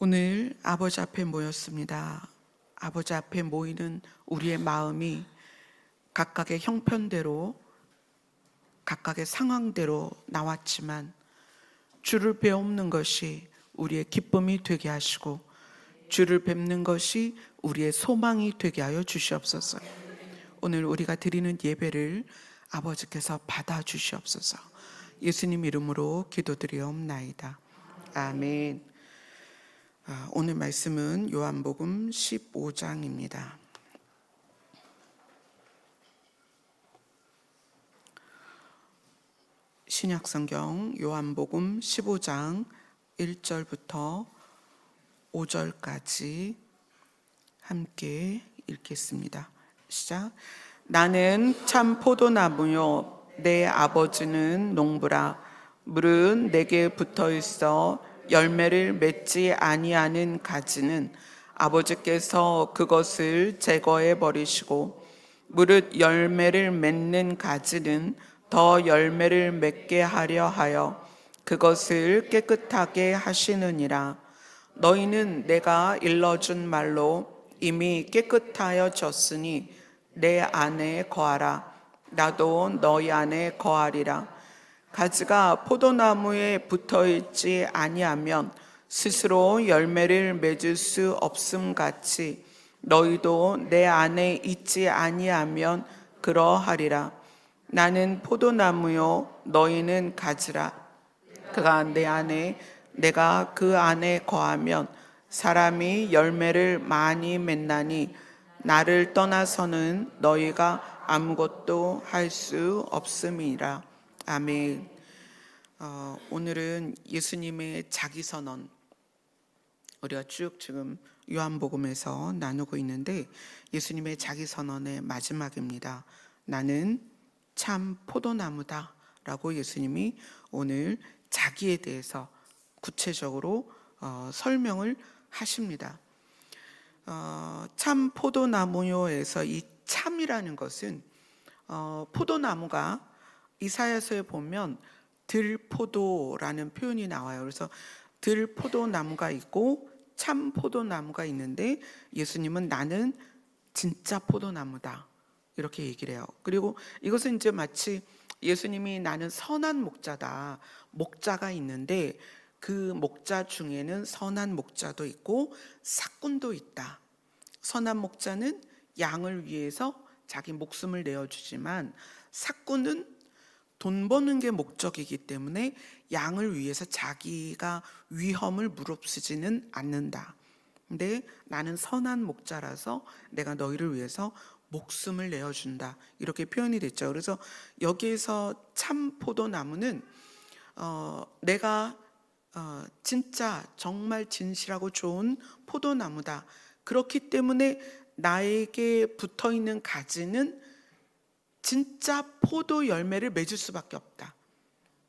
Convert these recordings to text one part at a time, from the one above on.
오늘 아버지 앞에 모였습니다. 아버지 앞에 모이는 우리의 마음이 각각의 형편대로, 각각의 상황대로 나왔지만 주를 배우는 것이 우리의 기쁨이 되게 하시고 주를 뵙는 것이 우리의 소망이 되게 하여 주시옵소서. 오늘 우리가 드리는 예배를 아버지께서 받아 주시옵소서. 예수님 이름으로 기도드리옵나이다. 아멘. 오늘 말씀은 요한복음 15장입니다. 신약성경 요한복음 15장 1절부터 5절까지 함께 읽겠습니다. 시작. 나는 참 포도나무요 내 아버지는 농부라. 물은 내게 붙어 있어 열매를 맺지 아니하는 가지는 아버지께서 그것을 제거해 버리시고, 무릇 열매를 맺는 가지는 더 열매를 맺게 하려 하여 그것을 깨끗하게 하시느니라. 너희는 내가 일러준 말로 이미 깨끗하여졌으니 내 안에 거하라. 나도 너희 안에 거하리라. 가지가 포도나무에 붙어있지 아니하면 스스로 열매를 맺을 수 없음 같이 너희도 내 안에 있지 아니하면 그러하리라. 나는 포도나무요 너희는 가지라. 그가 내 안에 내가 그 안에 거하면 사람이 열매를 많이 맺나니 나를 떠나서는 너희가 아무것도 할 수 없음이라. 아멘. 오늘은 예수님의 자기선언, 우리가 쭉 지금 요한복음에서 나누고 있는데 예수님의 자기선언의 마지막입니다. 나는 참 포도나무다 라고 예수님이 오늘 자기에 대해서 구체적으로 설명을 하십니다. 참 포도나무요에서 이 참이라는 것은 포도나무가 이사야서에 보면 들포도라는 표현이 나와요. 그래서 들포도나무가 있고 참 포도나무가 있는데 예수님은 나는 진짜 포도나무다 이렇게 얘기를 해요. 그리고 이것은 이제 마치 예수님이 나는 선한 목자다, 목자가 있는데 그 목자 중에는 선한 목자도 있고 삭군도 있다. 선한 목자는 양을 위해서 자기 목숨을 내어주지만 삭군은 돈 버는 게 목적이기 때문에 양을 위해서 자기가 위험을 무릅쓰지는 않는다. 근데 나는 선한 목자라서 내가 너희를 위해서 목숨을 내어준다. 이렇게 표현이 됐죠. 그래서 여기에서 참 포도나무는 내가 진짜 정말 진실하고 좋은 포도나무다. 그렇기 때문에 나에게 붙어있는 가지는 진짜 포도 열매를 맺을 수밖에 없다.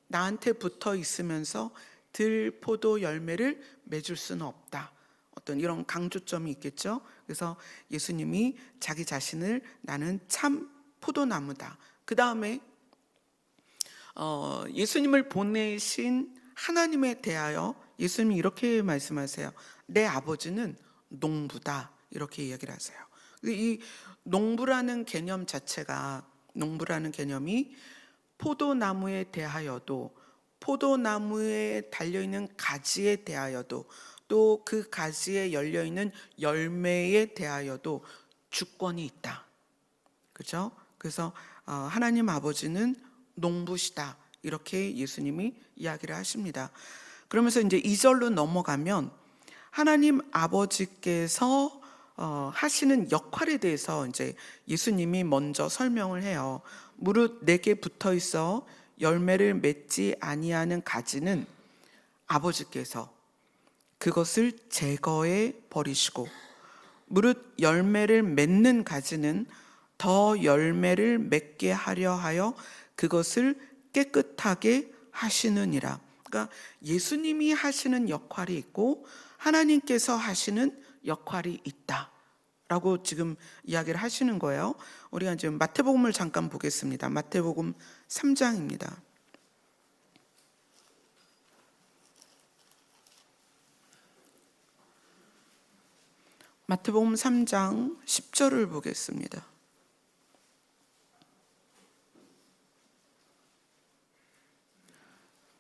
나한테 붙어 있으면서 들포도 열매를 맺을 수는 없다. 어떤 이런 강조점이 있겠죠. 그래서 예수님이 자기 자신을 나는 참 포도나무다. 그 다음에 예수님을 보내신 하나님에 대하여 예수님이 이렇게 말씀하세요. 내 아버지는 농부다. 이렇게 이야기를 하세요. 이 농부라는 개념 자체가, 농부라는 개념이 포도나무에 대하여도, 포도나무에 달려있는 가지에 대하여도, 또 그 가지에 열려있는 열매에 대하여도 주권이 있다. 그렇죠? 그래서 하나님 아버지는 농부시다. 이렇게 예수님이 이야기를 하십니다. 그러면서 이제 2절로 넘어가면 하나님 아버지께서 하시는 역할에 대해서 이제 예수님이 먼저 설명을 해요. 무릇 내게 붙어 있어 열매를 맺지 아니하는 가지는 아버지께서 그것을 제거해 버리시고, 무릇 열매를 맺는 가지는 더 열매를 맺게 하려 하여 그것을 깨끗하게 하시느니라. 그러니까 예수님이 하시는 역할이 있고 하나님께서 하시는 역할이 있다 라고 지금 이야기를 하시는 거예요. 우리가 지금 마태복음을 잠깐 보겠습니다. 마태복음 3장입니다. 마태복음 3장 10절을 보겠습니다.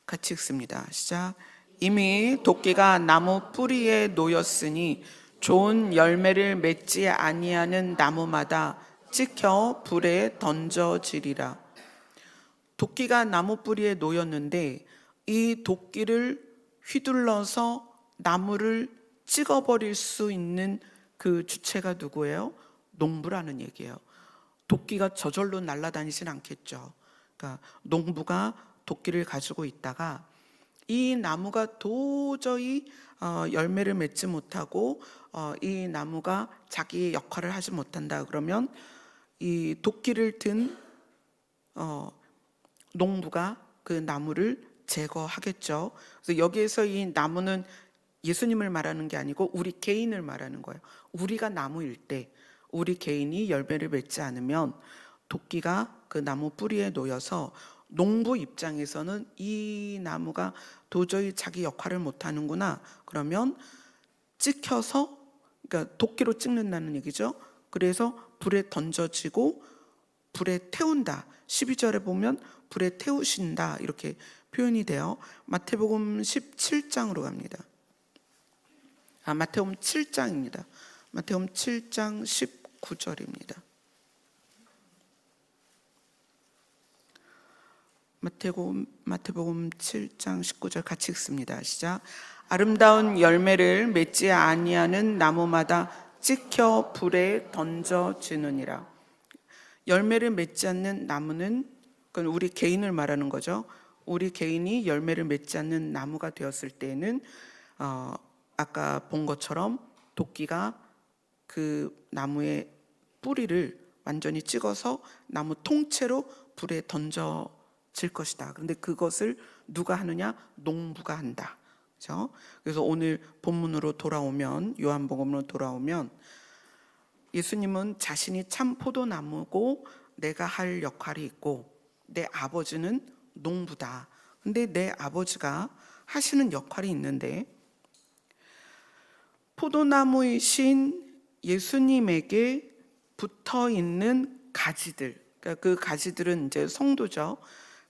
같이 읽습니다. 시작. 이미 도끼가 나무 뿌리에 놓였으니 좋은 열매를 맺지 아니하는 나무마다 찍혀 불에 던져지리라. 도끼가 나무 뿌리에 놓였는데 이 도끼를 휘둘러서 나무를 찍어버릴 수 있는 그 주체가 누구예요? 농부라는 얘기예요. 도끼가 저절로 날아다니진 않겠죠. 그러니까 농부가 도끼를 가지고 있다가 이 나무가 도저히 열매를 맺지 못하고 이 나무가 자기의 역할을 하지 못한다 그러면 이 도끼를 든 농부가 그 나무를 제거하겠죠. 그래서 여기에서 이 나무는 예수님을 말하는 게 아니고 우리 개인을 말하는 거예요. 우리가 나무일 때 우리 개인이 열매를 맺지 않으면 도끼가 그 나무 뿌리에 놓여서 농부 입장에서는 이 나무가 도저히 자기 역할을 못하는구나 그러면 찍혀서, 그러니까 도끼로 찍는다는 얘기죠. 그래서 불에 던져지고 불에 태운다. 12절에 보면 불에 태우신다 이렇게 표현이 돼요. 마태복음 17장으로 갑니다. 마태복음 7장입니다. 마태복음 7장 19절입니다. 마태복음 7장 19절 같이 읽습니다. 시작. 아름다운 열매를 맺지 아니하는 나무마다 찍혀 불에 던져지느니라. 열매를 맺지 않는 나무는 그건 우리 개인을 말하는 거죠. 우리 개인이 열매를 맺지 않는 나무가 되었을 때는 아까 본 것처럼 도끼가 그 나무의 뿌리를 완전히 찍어서 나무 통째로 불에 던져질 것이다. 그런데 그것을 누가 하느냐? 농부가 한다. 그렇죠? 그래서 오늘 본문으로 돌아오면, 요한복음으로 돌아오면 예수님은 자신이 참 포도나무고 내가 할 역할이 있고 내 아버지는 농부다. 근데 내 아버지가 하시는 역할이 있는데 포도나무이신 예수님에게 붙어 있는 가지들, 그러니까 그 가지들은 이제 성도죠.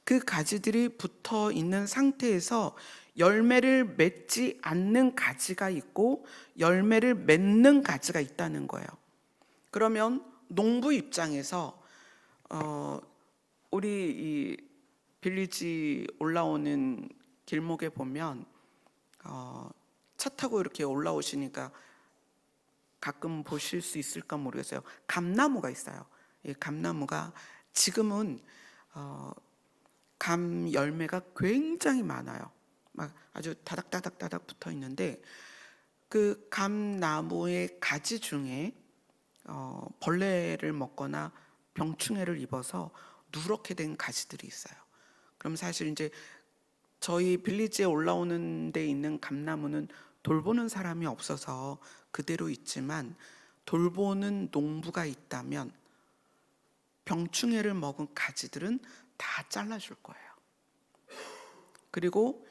그 가지들이 붙어 있는 상태에서 열매를 맺지 않는 가지가 있고 열매를 맺는 가지가 있다는 거예요. 그러면 농부 입장에서 우리 이 빌리지 올라오는 길목에 보면 차 타고 이렇게 올라오시니까 가끔 보실 수 있을까 모르겠어요. 감나무가 있어요. 이 감나무가 지금은 감 열매가 굉장히 많아요. 막 아주 다닥다닥 붙어 있는데 그 감나무의 가지 중에 벌레를 먹거나 병충해를 입어서 누렇게 된 가지들이 있어요. 그럼 사실 이제 저희 빌리지에 올라오는 데 있는 감나무는 돌보는 사람이 없어서 그대로 있지만 돌보는 농부가 있다면 병충해를 먹은 가지들은 다 잘라줄 거예요. 그리고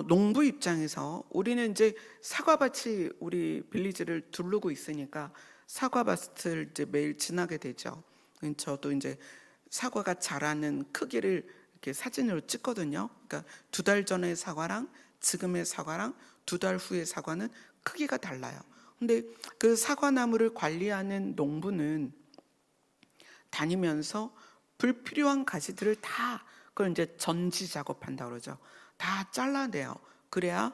농부 입장에서 우리는 이제 사과밭이 우리 빌리지를 두르고 있으니까 사과밭을 이제 매일 지나게 되죠. 저도 이제 사과가 자라는 크기를 이렇게 사진으로 찍거든요. 그러니까 2달 전의 사과랑 지금의 사과랑 2달 후의 사과는 크기가 달라요. 근데 그 사과나무를 관리하는 농부는 다니면서 불필요한 가지들을 다 그걸 이제 전지 작업한다 그러죠. 다 잘라내요. 그래야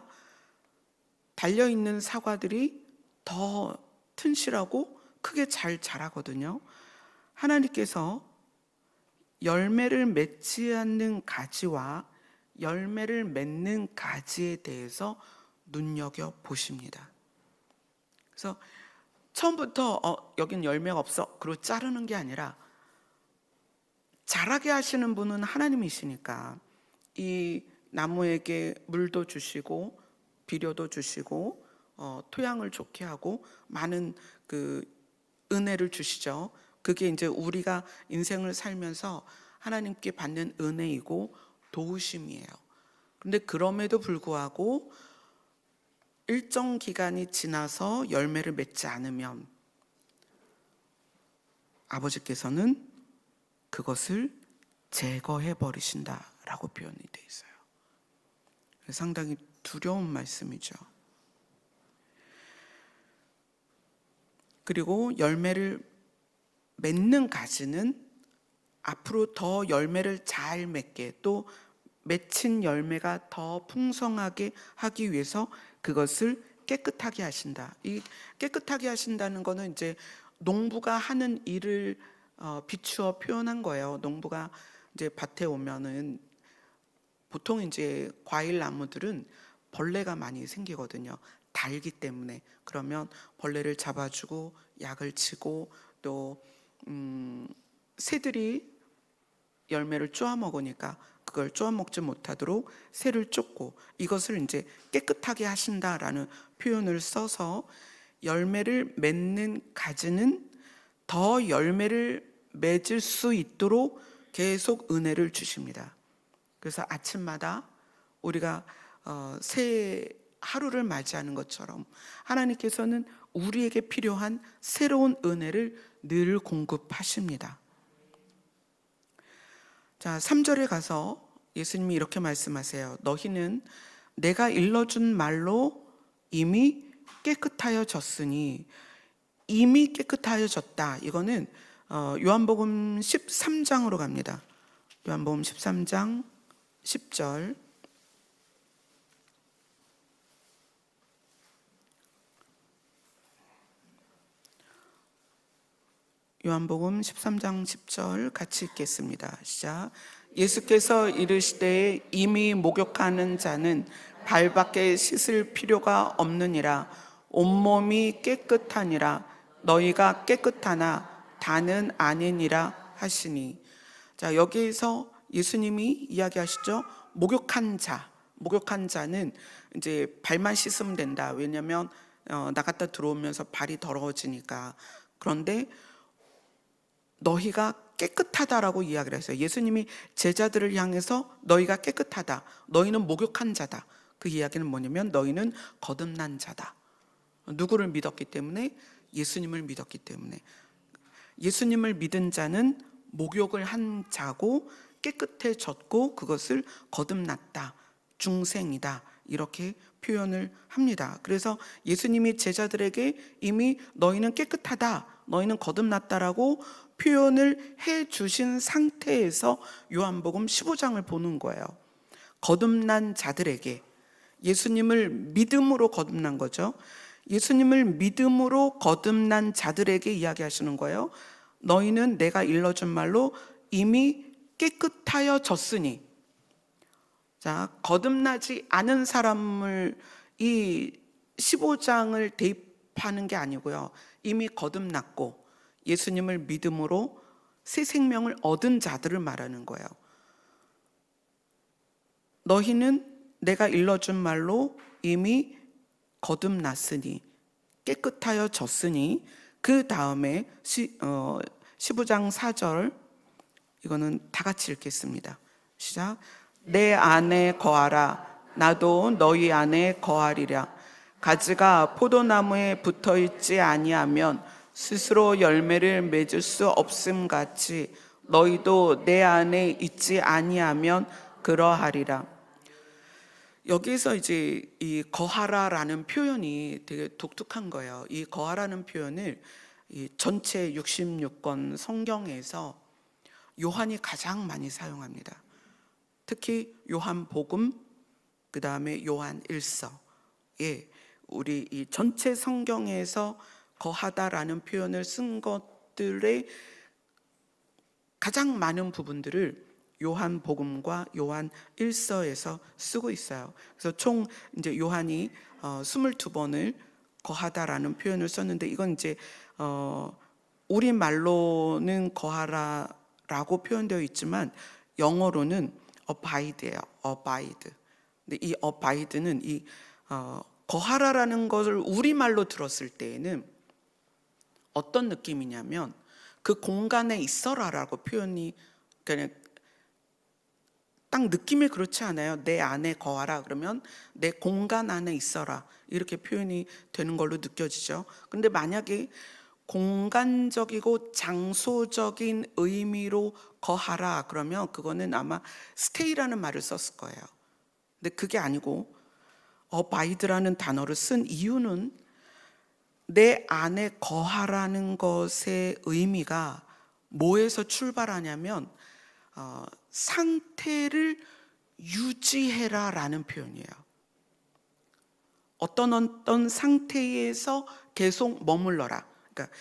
달려있는 사과들이 더 튼실하고 크게 잘 자라거든요. 하나님께서 열매를 맺지 않는 가지와 열매를 맺는 가지에 대해서 눈여겨보십니다. 그래서 처음부터 여긴 열매가 없어 그리고 자르는 게 아니라 자라게 하시는 분은 하나님이시니까 이 나무에게 물도 주시고 비료도 주시고 토양을 좋게 하고 많은 그 은혜를 주시죠. 그게 이제 우리가 인생을 살면서 하나님께 받는 은혜이고 도우심이에요. 그런데 그럼에도 불구하고 일정 기간이 지나서 열매를 맺지 않으면 아버지께서는 그것을 제거해 버리신다라고 표현이 되어 있어요. 상당히 두려운 말씀이죠. 그리고 열매를 맺는 가지는 앞으로 더 열매를 잘 맺게, 또 맺힌 열매가 더 풍성하게 하기 위해서 그것을 깨끗하게 하신다. 이 깨끗하게 하신다는 거는 이제 농부가 하는 일을 비추어 표현한 거예요. 농부가 이제 밭에 오면은 보통 이제 과일 나무들은 벌레가 많이 생기거든요. 달기 때문에. 그러면 벌레를 잡아주고 약을 치고 또 새들이 열매를 쪼아 먹으니까 그걸 쪼아 먹지 못하도록 새를 쫓고, 이것을 이제 깨끗하게 하신다라는 표현을 써서 열매를 맺는 가지는 더 열매를 맺을 수 있도록 계속 은혜를 주십니다. 그래서 아침마다 우리가 새 하루를 맞이하는 것처럼 하나님께서는 우리에게 필요한 새로운 은혜를 늘 공급하십니다. 자, 3절에 가서 예수님이 이렇게 말씀하세요. 너희는 내가 일러준 말로 이미 깨끗하여졌으니, 이미 깨끗하여졌다. 이거는 요한복음 13장으로 갑니다. 요한복음 13장 10절. 요한복음 13장 10절 같이 읽겠습니다. 시작. 예수께서 이르시되 이미 목욕하는 자는 발밖에 씻을 필요가 없느니라. 온몸이 깨끗하니라. 너희가 깨끗하나 다는 아니니라 하시니. 자, 여기에서 예수님이 이야기하시죠. 목욕한 자는 이제 발만 씻으면 된다. 왜냐하면 나갔다 들어오면서 발이 더러워지니까. 그런데 너희가 깨끗하다라고 이야기를 했어요. 예수님이 제자들을 향해서 너희가 깨끗하다, 너희는 목욕한 자다. 그 이야기는 뭐냐면 너희는 거듭난 자다. 누구를 믿었기 때문에? 예수님을 믿었기 때문에. 예수님을 믿은 자는 목욕을 한 자고 깨끗해졌고 그것을 거듭났다, 중생이다, 이렇게 표현을 합니다. 그래서 예수님이 제자들에게 이미 너희는 깨끗하다, 너희는 거듭났다라고 표현을 해 주신 상태에서 요한복음 15장을 보는 거예요. 거듭난 자들에게, 예수님을 믿음으로 거듭난 거죠. 예수님을 믿음으로 거듭난 자들에게 이야기하시는 거예요. 너희는 내가 일러준 말로 이미 깨끗하여졌으니. 자, 거듭나지 않은 사람을 이 15장을 대입하는 게 아니고요. 이미 거듭났고 예수님을 믿음으로 새 생명을 얻은 자들을 말하는 거예요. 너희는 내가 일러준 말로 이미 거듭났으니, 깨끗하여졌으니. 그 다음에 15장 4절, 이거는 다 같이 읽겠습니다. 시작. 내 안에 거하라. 나도 너희 안에 거하리라. 가지가 포도나무에 붙어있지 아니하면 스스로 열매를 맺을 수 없음 같이 너희도 내 안에 있지 아니하면 그러하리라. 여기서 이제 이 거하라라는 표현이 되게 독특한 거예요. 이 거하라는 표현을 이 전체 66권 성경에서 요한이 가장 많이 사용합니다. 특히 요한복음, 그 다음에 요한일서에 우리 이 전체 성경에서 거하다라는 표현을 쓴 것들의 가장 많은 부분들을 요한복음과 요한일서에서 쓰고 있어요. 그래서 총 이제 요한이 22번을 거하다라는 표현을 썼는데, 이건 이제 우리 말로는 거하라라고 표현되어 있지만 영어로는 abide예요. abide. 근데 이 abide는 이 거하라라는 것을 우리 말로 들었을 때에는 어떤 느낌이냐면 그 공간에 있어라라고 표현이 그냥 딱 느낌이 그렇지 않아요? 내 안에 거하라 그러면 내 공간 안에 있어라 이렇게 표현이 되는 걸로 느껴지죠. 근데 만약에 공간적이고 장소적인 의미로 거하라 그러면 그거는 아마 stay라는 말을 썼을 거예요. 근데 그게 아니고 abide라는 단어를 쓴 이유는 내 안에 거하라는 것의 의미가 뭐에서 출발하냐면 상태를 유지해라라는 표현이에요. 어떤 상태에서 계속 머물러라. 그러니까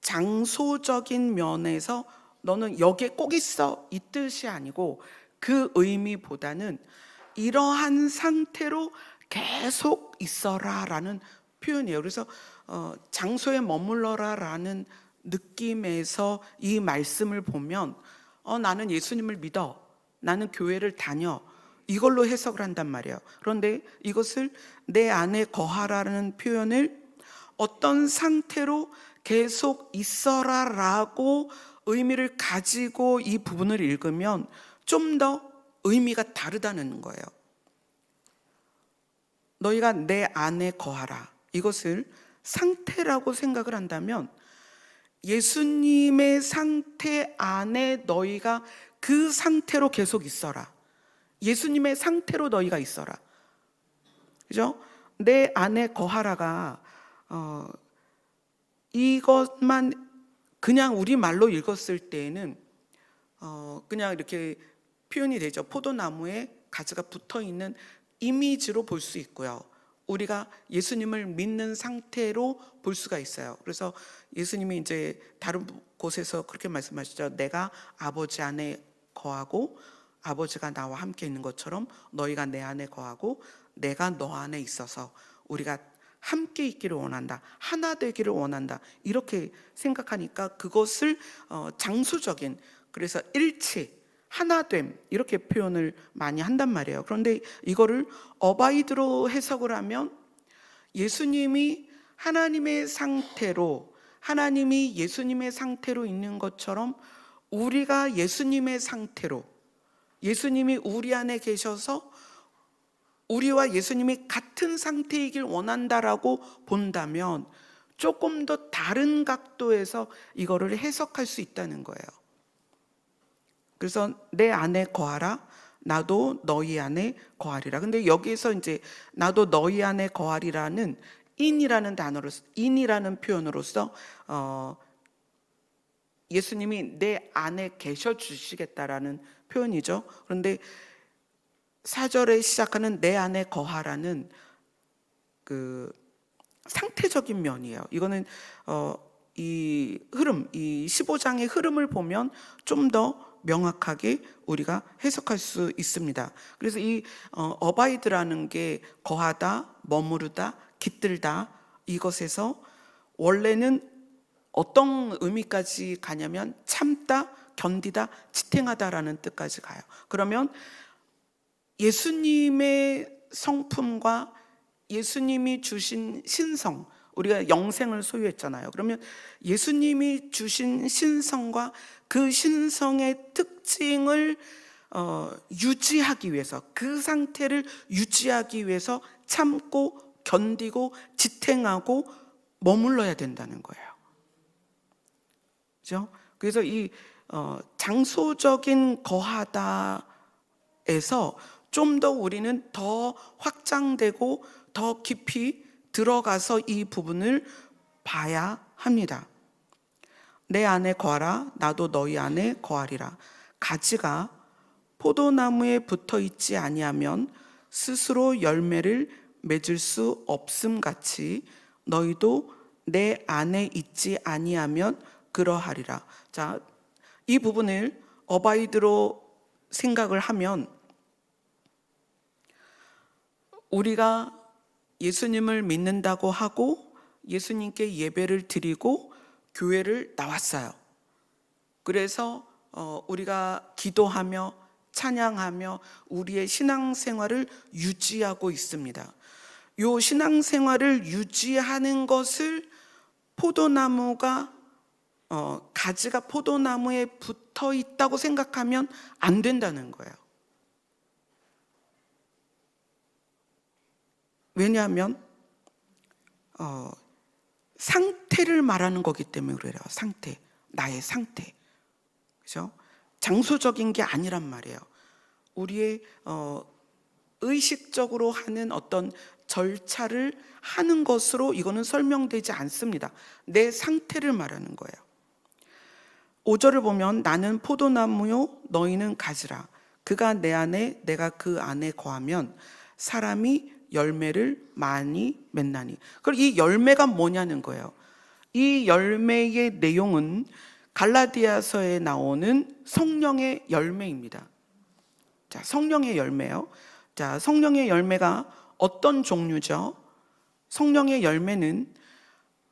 장소적인 면에서 너는 여기에 꼭 있어 이 뜻이 아니고 그 의미보다는 이러한 상태로 계속 있어라라는 표현이에요. 그래서 장소에 머물러라라는 느낌에서 이 말씀을 보면 나는 예수님을 믿어, 나는 교회를 다녀, 이걸로 해석을 한단 말이에요. 그런데 이것을 내 안에 거하라는 표현을 어떤 상태로 계속 있어라라고 의미를 가지고 이 부분을 읽으면 좀 더 의미가 다르다는 거예요. 너희가 내 안에 거하라. 이것을 상태라고 생각을 한다면 예수님의 상태 안에 너희가 그 상태로 계속 있어라. 예수님의 상태로 너희가 있어라. 그죠? 내 안에 거하라가 이것만 그냥 우리말로 읽었을 때에는 그냥 이렇게 표현이 되죠. 포도나무에 가지가 붙어 있는 이미지로 볼 수 있고요. 우리가 예수님을 믿는 상태로 볼 수가 있어요. 그래서 예수님이 이제 다른 곳에서 그렇게 말씀하시죠. 내가 아버지 안에 거하고 아버지가 나와 함께 있는 것처럼 너희가 내 안에 거하고 내가 너 안에 있어서 우리가 함께 있기를 원한다. 하나 되기를 원한다. 이렇게 생각하니까 그것을 장수적인, 그래서 일치, 하나됨 이렇게 표현을 많이 한단 말이에요. 그런데 이거를 어바이드로 해석을 하면 예수님이 하나님의 상태로, 하나님이 예수님의 상태로 있는 것처럼 우리가 예수님의 상태로, 예수님이 우리 안에 계셔서 우리와 예수님이 같은 상태이길 원한다라고 본다면 조금 더 다른 각도에서 이거를 해석할 수 있다는 거예요. 그래서 내 안에 거하라, 나도 너희 안에 거하리라. 근데 여기에서 이제 나도 너희 안에 거하리라는 인이라는 단어로, 인이라는 표현으로서 예수님이 내 안에 계셔 주시겠다라는 표현이죠. 그런데 4절에 시작하는 내 안에 거하라는 그 상태적인 면이에요. 이거는 이 흐름, 이 15장의 흐름을 보면 좀 더 명확하게 우리가 해석할 수 있습니다. 그래서 이 어바이드라는 게 거하다, 머무르다, 깃들다, 이것에서 원래는 어떤 의미까지 가냐면 참다, 견디다, 지탱하다라는 뜻까지 가요. 그러면 예수님의 성품과 예수님이 주신 신성, 우리가 영생을 소유했잖아요. 그러면 예수님이 주신 신성과 그 신성의 특징을 유지하기 위해서, 그 상태를 유지하기 위해서 참고 견디고 지탱하고 머물러야 된다는 거예요. 그렇죠? 그래서 이 장소적인 거하다에서 좀 더 우리는 더 확장되고 더 깊이 들어가서 이 부분을 봐야 합니다. 내 안에 거하라, 나도 너희 안에 거하리라. 가지가 포도나무에 붙어 있지 아니하면 스스로 열매를 맺을 수 없음 같이 너희도 내 안에 있지 아니하면 그러하리라. 자, 이 부분을 어바이드로 생각을 하면 우리가 예수님을 믿는다고 하고 예수님께 예배를 드리고 교회를 나왔어요. 그래서 우리가 기도하며 찬양하며 우리의 신앙생활을 유지하고 있습니다. 이 신앙생활을 유지하는 것을 포도나무가 가지가 포도나무에 붙어 있다고 생각하면 안 된다는 거예요. 왜냐하면 상태를 말하는 거기 때문에 그래요. 상태, 나의 상태, 그죠? 장소적인 게 아니란 말이에요. 우리의 의식적으로 하는 어떤 절차를 하는 것으로 이거는 설명되지 않습니다. 내 상태를 말하는 거예요. 5절을 보면 나는 포도나무요 너희는 가지라. 그가 내 안에 내가 그 안에 거하면 사람이 열매를 많이 맺나니. 그럼 이 열매가 뭐냐는 거예요. 이 열매의 내용은 갈라디아서에 나오는 성령의 열매입니다. 자, 성령의 열매요. 자, 성령의 열매가 어떤 종류죠? 성령의 열매는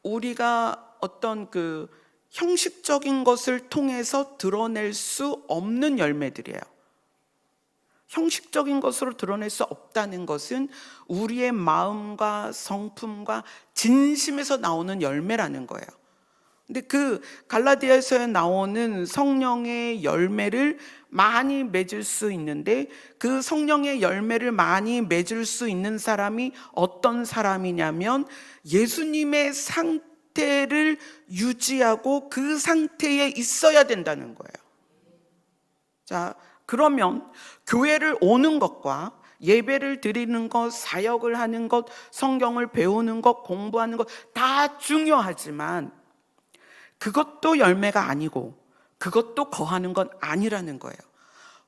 우리가 어떤 그 형식적인 것을 통해서 드러낼 수 없는 열매들이에요. 형식적인 것으로 드러낼 수 없다는 것은 우리의 마음과 성품과 진심에서 나오는 열매라는 거예요. 근데 그 갈라디아서에 나오는 성령의 열매를 많이 맺을 수 있는데 그 성령의 열매를 많이 맺을 수 있는 사람이 어떤 사람이냐면 예수님의 상태를 유지하고 그 상태에 있어야 된다는 거예요. 자, 그러면 교회를 오는 것과 예배를 드리는 것, 사역을 하는 것, 성경을 배우는 것, 공부하는 것 다 중요하지만 그것도 열매가 아니고 그것도 거하는 건 아니라는 거예요.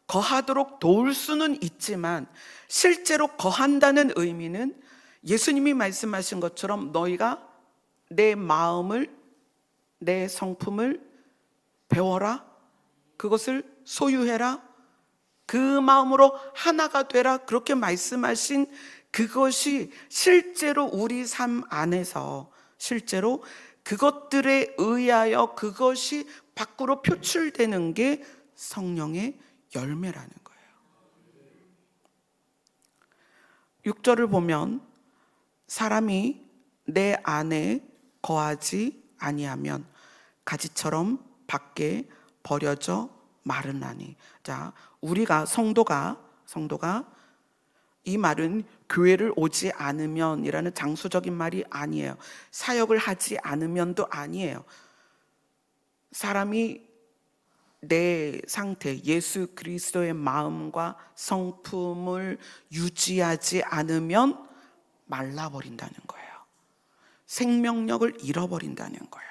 거하도록 도울 수는 있지만 실제로 거한다는 의미는 예수님이 말씀하신 것처럼 너희가 내 마음을, 내 성품을 배워라, 그것을 소유해라, 그 마음으로 하나가 되라, 그렇게 말씀하신 그것이 실제로 우리 삶 안에서 실제로 그것들에 의하여 그것이 밖으로 표출되는 게 성령의 열매라는 거예요. 6절을 보면 사람이 내 안에 거하지 아니하면 가지처럼 밖에 버려져 마르나니. 자, 우리가 성도가 이 말은 교회를 오지 않으면이라는 장소적인 말이 아니에요. 사역을 하지 않으면도 아니에요. 사람이 내 상태, 예수 그리스도의 마음과 성품을 유지하지 않으면 말라버린다는 거예요. 생명력을 잃어버린다는 거예요.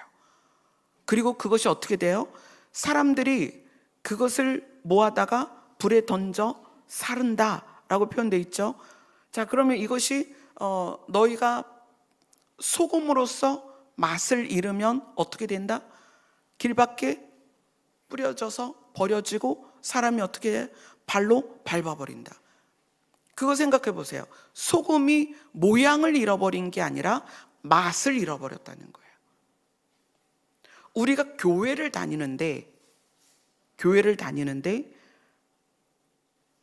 그리고 그것이 어떻게 돼요? 사람들이 그것을 모아다가 불에 던져 사른다라고 표현되어 있죠. 자, 그러면 이것이 너희가 소금으로서 맛을 잃으면 어떻게 된다? 길 밖에 뿌려져서 버려지고 사람이 어떻게 해? 발로 밟아버린다. 그거 생각해 보세요. 소금이 모양을 잃어버린 게 아니라 맛을 잃어버렸다는 거예요. 우리가 교회를 다니는데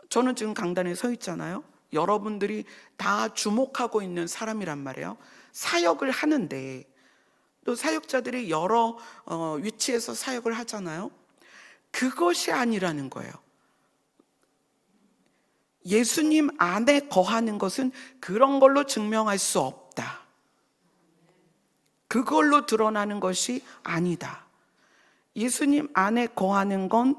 저는 지금 강단에 서 있잖아요. 여러분들이 다 주목하고 있는 사람이란 말이에요. 사역을 하는데 또 사역자들이 여러 위치에서 사역을 하잖아요. 그것이 아니라는 거예요. 예수님 안에 거하는 것은 그런 걸로 증명할 수 없다. 그걸로 드러나는 것이 아니다. 예수님 안에 거하는 건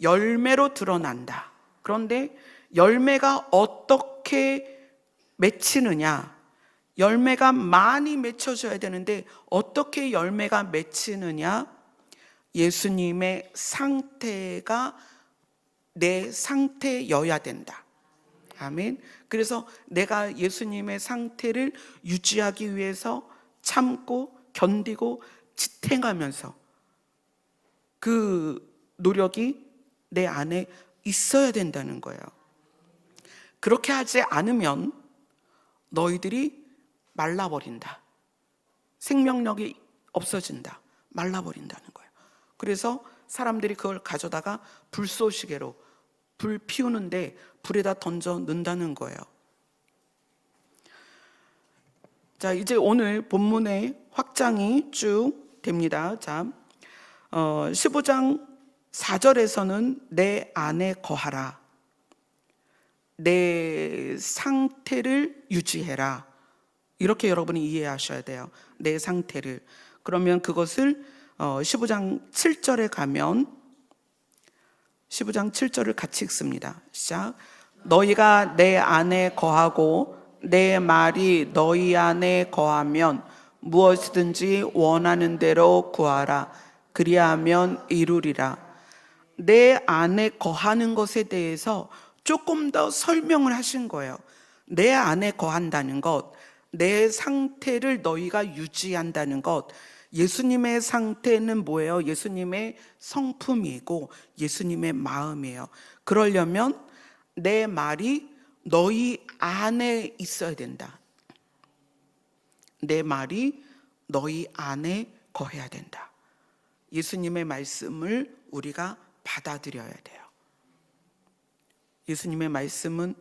열매로 드러난다. 그런데 열매가 어떻게 맺히느냐? 열매가 많이 맺혀져야 되는데 어떻게 열매가 맺히느냐? 예수님의 상태가 내 상태여야 된다. 아멘. 그래서 내가 예수님의 상태를 유지하기 위해서 참고 견디고 지탱하면서 그 노력이 내 안에 있어야 된다는 거예요. 그렇게 하지 않으면 너희들이 말라버린다. 생명력이 없어진다. 말라버린다는 거예요. 그래서 사람들이 그걸 가져다가 불쏘시개로 불 피우는데 불에다 던져 넣는다는 거예요. 자, 이제 오늘 본문의 확장이 쭉 됩니다. 자, 15장 4절에서는 내 안에 거하라. 내 상태를 유지해라. 이렇게 여러분이 이해하셔야 돼요. 내 상태를. 그러면 그것을 15장 7절에 가면 15장 7절을 같이 읽습니다. 시작. 너희가 내 안에 거하고 내 말이 너희 안에 거하면 무엇이든지 원하는 대로 구하라. 그리하면 이루리라. 내 안에 거하는 것에 대해서 조금 더 설명을 하신 거예요. 내 안에 거한다는 것, 내 상태를 너희가 유지한다는 것. 예수님의 상태는 뭐예요? 예수님의 성품이고 예수님의 마음이에요. 그러려면 내 말이 너희 안에 있어야 된다. 내 말이 너희 안에 거해야 된다. 예수님의 말씀을 우리가 받아들여야 돼요. 예수님의 말씀은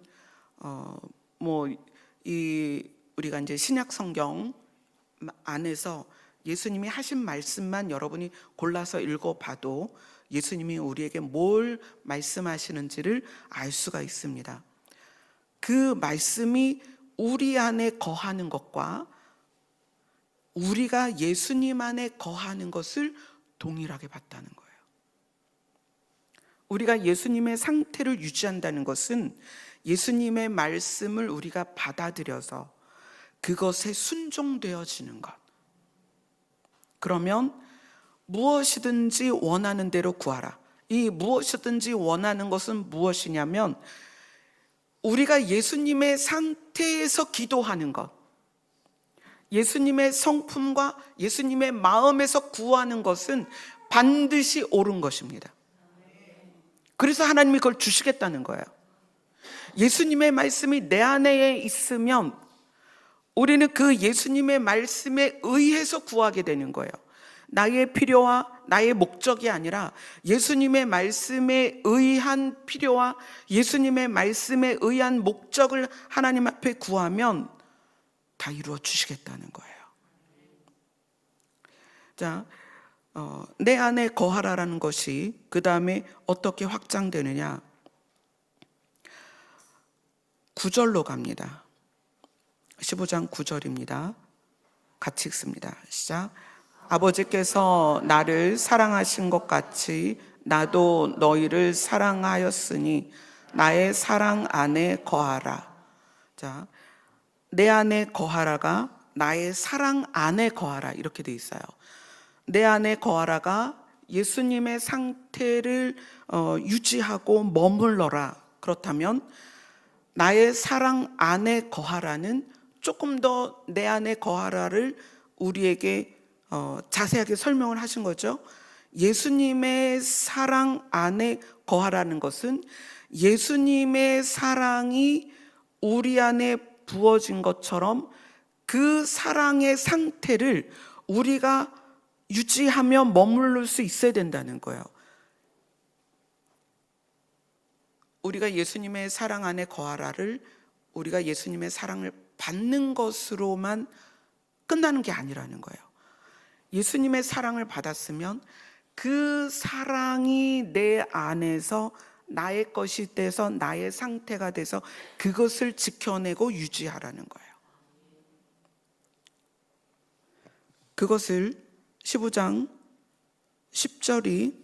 우리가 이제 신약 성경 안에서 예수님이 하신 말씀만 여러분이 골라서 읽어봐도 예수님이 우리에게 뭘 말씀하시는지를 알 수가 있습니다. 그 말씀이 우리 안에 거하는 것과 우리가 예수님 안에 거하는 것을 동일하게 봤다는 거예요. 우리가 예수님의 상태를 유지한다는 것은 예수님의 말씀을 우리가 받아들여서 그것에 순종되어지는 것. 그러면 무엇이든지 원하는 대로 구하라. 이 무엇이든지 원하는 것은 무엇이냐면 우리가 예수님의 상태에서 기도하는 것, 예수님의 성품과 예수님의 마음에서 구하는 것은 반드시 옳은 것입니다. 그래서 하나님이 그걸 주시겠다는 거예요. 예수님의 말씀이 내 안에 있으면 우리는 그 예수님의 말씀에 의해서 구하게 되는 거예요. 나의 필요와 나의 목적이 아니라 예수님의 말씀에 의한 필요와 예수님의 말씀에 의한 목적을 하나님 앞에 구하면 다 이루어 주시겠다는 거예요. 자, 내 안에 거하라라는 것이 그 다음에 어떻게 확장되느냐? 9절로 갑니다. 15장 9절입니다. 같이 읽습니다. 시작. 아버지께서 나를 사랑하신 것 같이 나도 너희를 사랑하였으니 나의 사랑 안에 거하라. 자, 내 안에 거하라가 나의 사랑 안에 거하라 이렇게 돼 있어요. 내 안에 거하라가 예수님의 상태를 유지하고 머물러라. 그렇다면 나의 사랑 안에 거하라는 조금 더 내 안에 거하라를 우리에게 자세하게 설명을 하신 거죠. 예수님의 사랑 안에 거하라는 것은 예수님의 사랑이 우리 안에 부어진 것처럼 그 사랑의 상태를 우리가 유지하며 머무를 수 있어야 된다는 거예요. 우리가 예수님의 사랑 안에 거하라를 우리가 예수님의 사랑을 받는 것으로만 끝나는 게 아니라는 거예요. 예수님의 사랑을 받았으면 그 사랑이 내 안에서 나의 것이 돼서 나의 상태가 돼서 그것을 지켜내고 유지하라는 거예요. 그것을 15장 10절이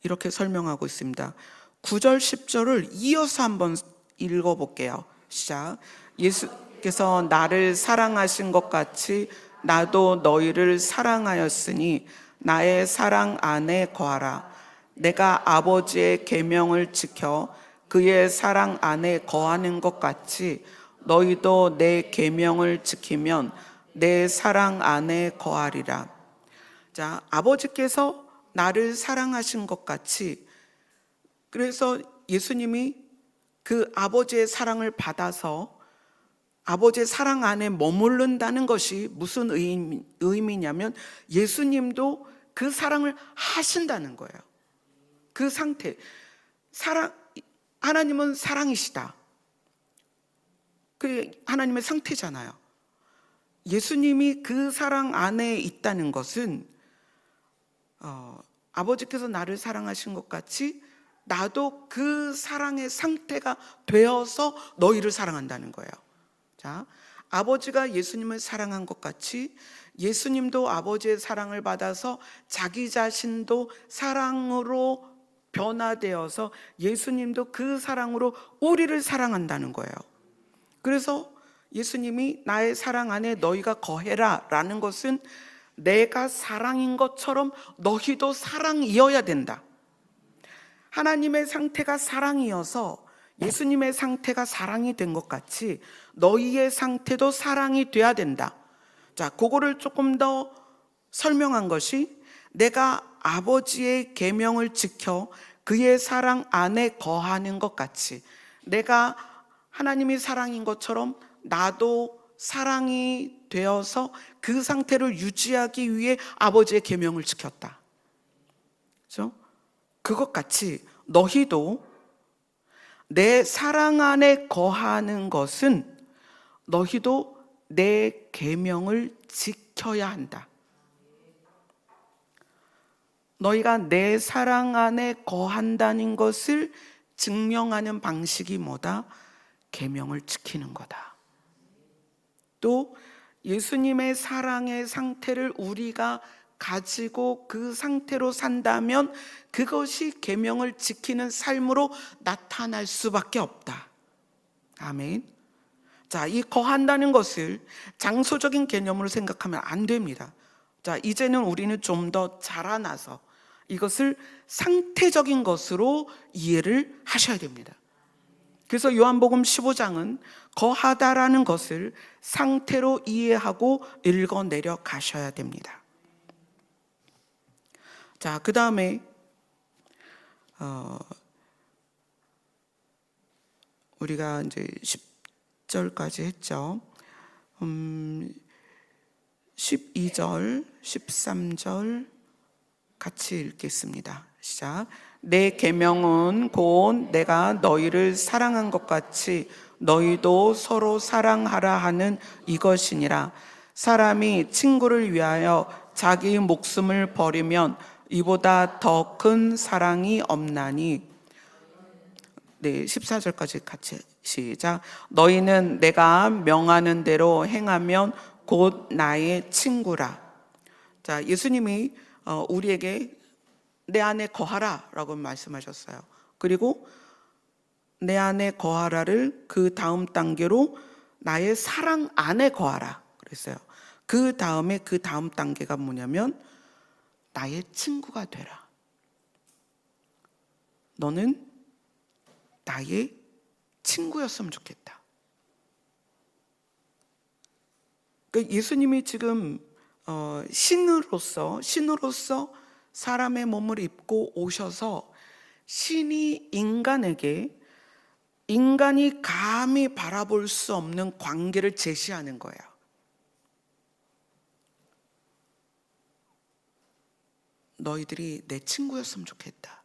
이렇게 설명하고 있습니다. 9절 10절을 이어서 한번 읽어볼게요. 시작. 예수께서 나를 사랑하신 것 같이 나도 너희를 사랑하였으니 나의 사랑 안에 거하라. 내가 아버지의 계명을 지켜 그의 사랑 안에 거하는 것 같이 너희도 내 계명을 지키면 내 사랑 안에 거하리라. 자, 아버지께서 나를 사랑하신 것 같이, 그래서 예수님이 그 아버지의 사랑을 받아서 아버지의 사랑 안에 머무른다는 것이 무슨 의미냐면 예수님도 그 사랑을 하신다는 거예요. 그 상태. 하나님은 사랑이시다. 그게 하나님의 상태잖아요. 예수님이 그 사랑 안에 있다는 것은 아버지께서 나를 사랑하신 것 같이 나도 그 사랑의 상태가 되어서 너희를 사랑한다는 거예요. 자, 아버지가 예수님을 사랑한 것 같이 예수님도 아버지의 사랑을 받아서 자기 자신도 사랑으로 변화되어서 예수님도 그 사랑으로 우리를 사랑한다는 거예요. 그래서 예수님이 나의 사랑 안에 너희가 거해라 라는 것은 내가 사랑인 것처럼 너희도 사랑이어야 된다. 하나님의 상태가 사랑이어서 예수님의 상태가 사랑이 된 것 같이 너희의 상태도 사랑이 돼야 된다. 자, 그거를 조금 더 설명한 것이 내가 아버지의 계명을 지켜 그의 사랑 안에 거하는 것 같이 내가 하나님이 사랑인 것처럼 나도 사랑이 되어서 그 상태를 유지하기 위해 아버지의 계명을 지켰다. 그렇죠? 그것 같이 너희도 내 사랑 안에 거하는 것은 너희도 내 계명을 지켜야 한다. 너희가 내 사랑 안에 거한다는 것을 증명하는 방식이 뭐다? 계명을 지키는 거다. 또 예수님의 사랑의 상태를 우리가 가지고 그 상태로 산다면 그것이 계명을 지키는 삶으로 나타날 수밖에 없다. 아멘. 자, 이 거한다는 것을 장소적인 개념으로 생각하면 안 됩니다. 자, 이제는 우리는 좀 더 자라나서 이것을 상태적인 것으로 이해를 하셔야 됩니다. 그래서 요한복음 15장은 거하다라는 것을 상태로 이해하고 읽어내려 가셔야 됩니다. 자, 그 다음에 우리가 이제 10절까지 했죠. 12절, 13절 같이 읽겠습니다. 시작. 내 계명은 곧 내가 너희를 사랑한 것 같이 너희도 서로 사랑하라 하는 이것이니라. 사람이 친구를 위하여 자기 목숨을 버리면 이보다 더 큰 사랑이 없나니. 네, 14절까지 같이 시작. 너희는 내가 명하는 대로 행하면 곧 나의 친구라. 자, 예수님이 우리에게 내 안에 거하라 라고 말씀하셨어요. 그리고 내 안에 거하라를 그 다음 단계로 나의 사랑 안에 거하라 그랬어요. 그 다음에 그 다음 단계가 뭐냐면 나의 친구가 되라. 너는 나의 친구였으면 좋겠다. 그러니까 예수님이 지금 신으로서 사람의 몸을 입고 오셔서 신이 인간에게 인간이 감히 바라볼 수 없는 관계를 제시하는 거예요. 너희들이 내 친구였으면 좋겠다.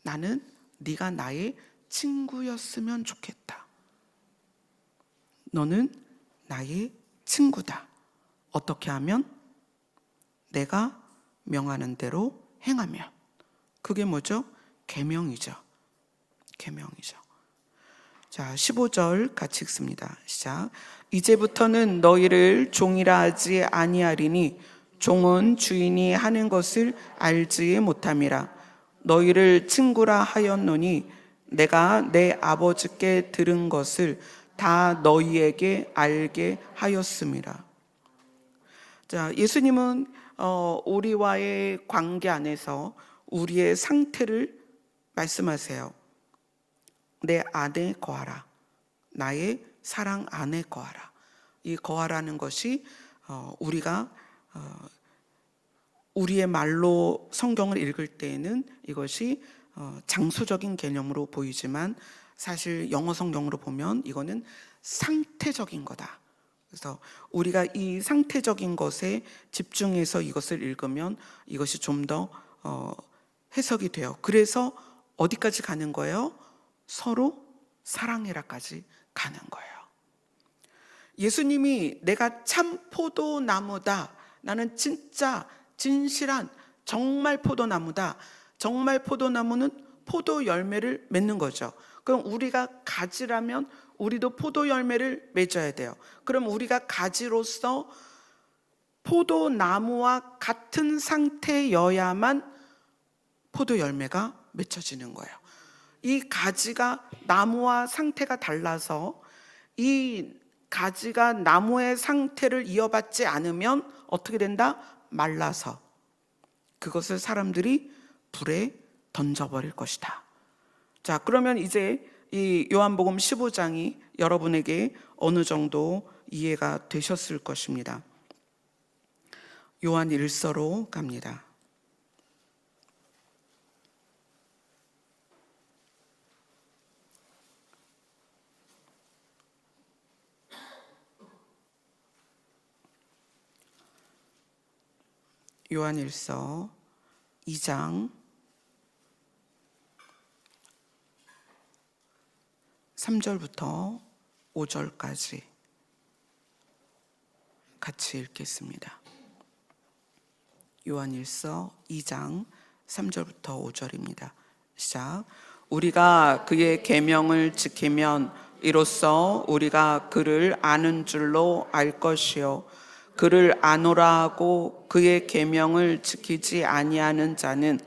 나는 네가 나의 친구였으면 좋겠다. 너는 나의 친구다. 어떻게 하면? 내가 명하는 대로 행하면. 그게 뭐죠? 계명이죠. 계명이죠. 자, 15절 같이 읽습니다. 시작. 이제부터는 너희를 종이라 하지 아니하리니 종은 주인이 하는 것을 알지 못함이라. 너희를 친구라 하였노니 내가 내 아버지께 들은 것을 다 너희에게 알게 하였음이라. 자, 예수님은 우리와의 관계 안에서 우리의 상태를 말씀하세요. 내 안에 거하라. 나의 사랑 안에 거하라. 이 거하라는 것이 우리가 우리의 말로 성경을 읽을 때에는 이것이 장소적인 개념으로 보이지만 사실 영어 성경으로 보면 이거는 상태적인 거다. 그래서 우리가 이 상태적인 것에 집중해서 이것을 읽으면 이것이 좀 더 해석이 돼요. 그래서 어디까지 가는 거예요? 서로 사랑해라까지 가는 거예요. 예수님이 내가 참 포도나무다. 나는 진짜 진실한 정말 포도나무다. 정말 포도나무는 포도 열매를 맺는 거죠. 그럼 우리가 가지라면 우리도 포도 열매를 맺어야 돼요. 그럼 우리가 가지로서 포도나무와 같은 상태여야만 포도 열매가 맺혀지는 거예요. 이 가지가 나무와 상태가 달라서 이 가지가 나무의 상태를 이어받지 않으면 어떻게 된다? 말라서 그것을 사람들이 불에 던져버릴 것이다. 자, 그러면 이제 이 요한복음 15장이 여러분에게 어느 정도 이해가 되셨을 것입니다. 요한 1서로 갑니다. 요한 1서 2장 3절부터 5절까지 같이 읽겠습니다. 요한 1서 2장 3절부터 5절입니다. 시작. 우리가 그의 계명을 지키면 이로써 우리가 그를 아는 줄로 알 것이요 그를 아노라 하고 그의 계명을 지키지 아니하는 자는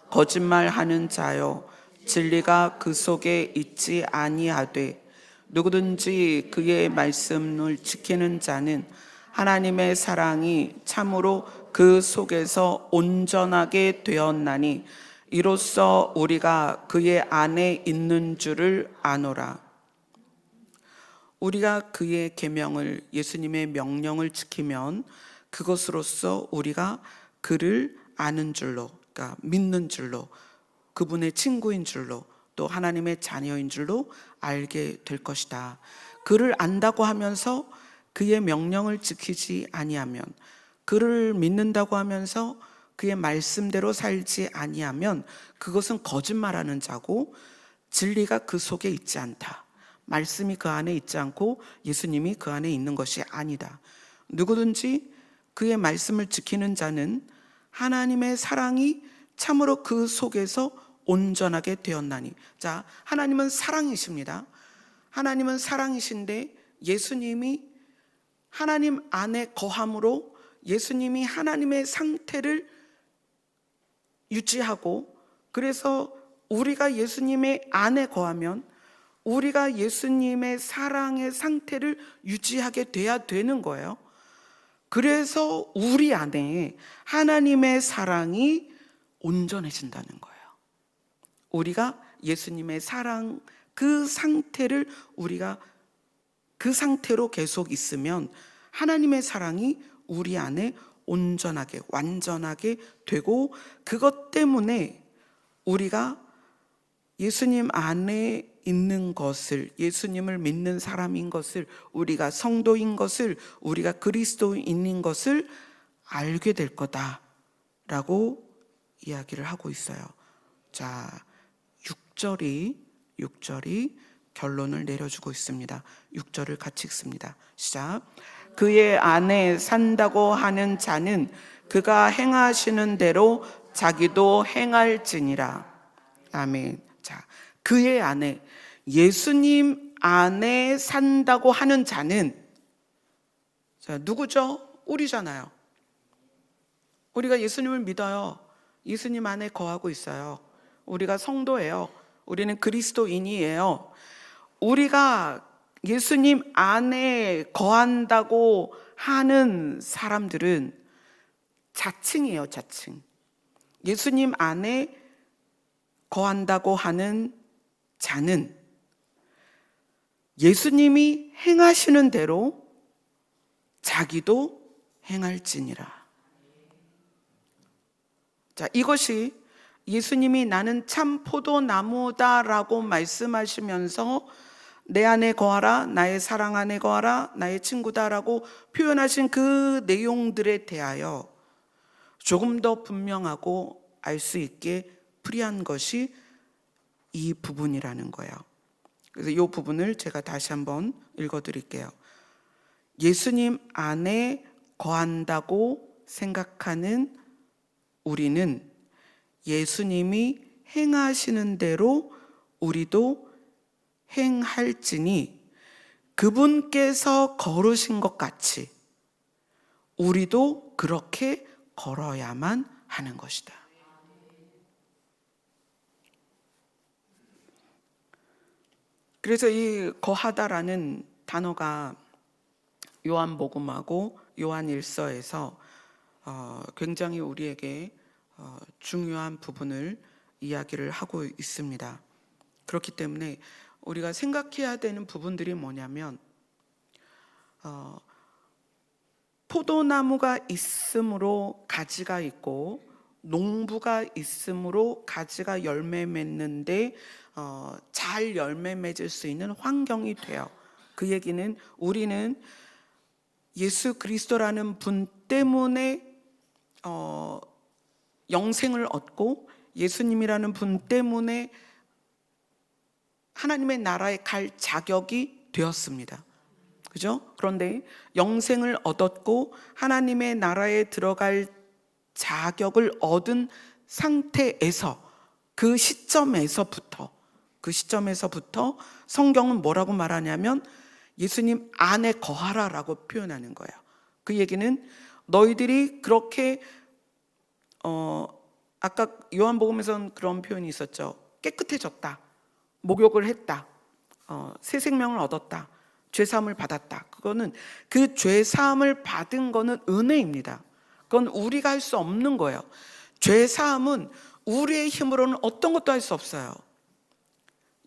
거짓말하는 자요 진리가 그 속에 있지 아니하되 누구든지 그의 말씀을 지키는 자는 하나님의 사랑이 참으로 그 속에서 온전하게 되었나니 이로써 우리가 그의 안에 있는 줄을 아노라. 우리가 그의 계명을 예수님의 명령을 지키면 그것으로써 우리가 그를 아는 줄로, 그러니까 믿는 줄로, 그분의 친구인 줄로, 또 하나님의 자녀인 줄로 알게 될 것이다. 그를 안다고 하면서 그의 명령을 지키지 아니하면, 그를 믿는다고 하면서 그의 말씀대로 살지 아니하면 그것은 거짓말하는 자고 진리가 그 속에 있지 않다. 말씀이 그 안에 있지 않고 예수님이 그 안에 있는 것이 아니다. 누구든지 그의 말씀을 지키는 자는 하나님의 사랑이 참으로 그 속에서 온전하게 되었나니. 자, 하나님은 사랑이십니다. 하나님은 사랑이신데 예수님이 하나님 안에 거함으로 예수님이 하나님의 상태를 유지하고, 그래서 우리가 예수님의 안에 거하면 우리가 예수님의 사랑의 상태를 유지하게 돼야 되는 거예요. 그래서 우리 안에 하나님의 사랑이 온전해진다는 거예요. 우리가 예수님의 사랑 그 상태를 우리가 그 상태로 계속 있으면 하나님의 사랑이 우리 안에 온전하게 완전하게 되고, 그것 때문에 우리가 예수님 안에 있는 것을, 예수님을 믿는 사람인 것을, 우리가 성도인 것을, 우리가 그리스도인인 것을 알게 될 거다라고 이야기를 하고 있어요. 자, 6절이 결론을 내려주고 있습니다. 6절을 같이 읽습니다. 시작. 그의 안에 산다고 하는 자는 그가 행하시는 대로 자기도 행할지니라. 아멘. 자, 그의 안에, 예수님 안에 산다고 하는 자는, 자, 누구죠? 우리잖아요. 우리가 예수님을 믿어요. 예수님 안에 거하고 있어요. 우리가 성도예요. 우리는 그리스도인이에요. 우리가 예수님 안에 거한다고 하는 사람들은 자칭이에요, 자칭. 예수님 안에 거한다고 하는 자는 예수님이 행하시는 대로 자기도 행할지니라. 자, 이것이 예수님이 나는 참 포도나무다라고 말씀하시면서 내 안에 거하라, 나의 사랑 안에 거하라, 나의 친구다라고 표현하신 그 내용들에 대하여 조금 더 분명하고 알 수 있게 풀이한 것이 이 부분이라는 거예요. 그래서 이 부분을 제가 다시 한번 읽어드릴게요. 예수님 안에 거한다고 생각하는 우리는 예수님이 행하시는 대로 우리도 행할지니 그분께서 걸으신 것 같이 우리도 그렇게 걸어야만 하는 것이다. 그래서 이 거하다라는 단어가 요한복음하고 요한일서에서 굉장히 우리에게 중요한 부분을 이야기를 하고 있습니다. 그렇기 때문에 우리가 생각해야 되는 부분들이 뭐냐면 포도나무가 있으므로 가지가 있고 농부가 있으므로 가지가 열매 맺는데 잘 열매 맺을 수 있는 환경이 돼요. 그 얘기는 우리는 예수 그리스도라는 분 때문에 영생을 얻고 예수님이라는 분 때문에 하나님의 나라에 갈 자격이 되었습니다. 그죠? 그런데 영생을 얻었고 하나님의 나라에 들어갈 자격을 얻은 상태에서 그 시점에서부터 성경은 뭐라고 말하냐면 예수님 안에 거하라라고 표현하는 거예요. 그 얘기는 너희들이 그렇게 아까 요한복음에서는 그런 표현이 있었죠. 깨끗해졌다, 목욕을 했다, 새 생명을 얻었다, 죄사함을 받았다. 그거는 그 죄사함을 받은 거는 은혜입니다. 그건 우리가 할 수 없는 거예요. 죄사함은 우리의 힘으로는 어떤 것도 할 수 없어요.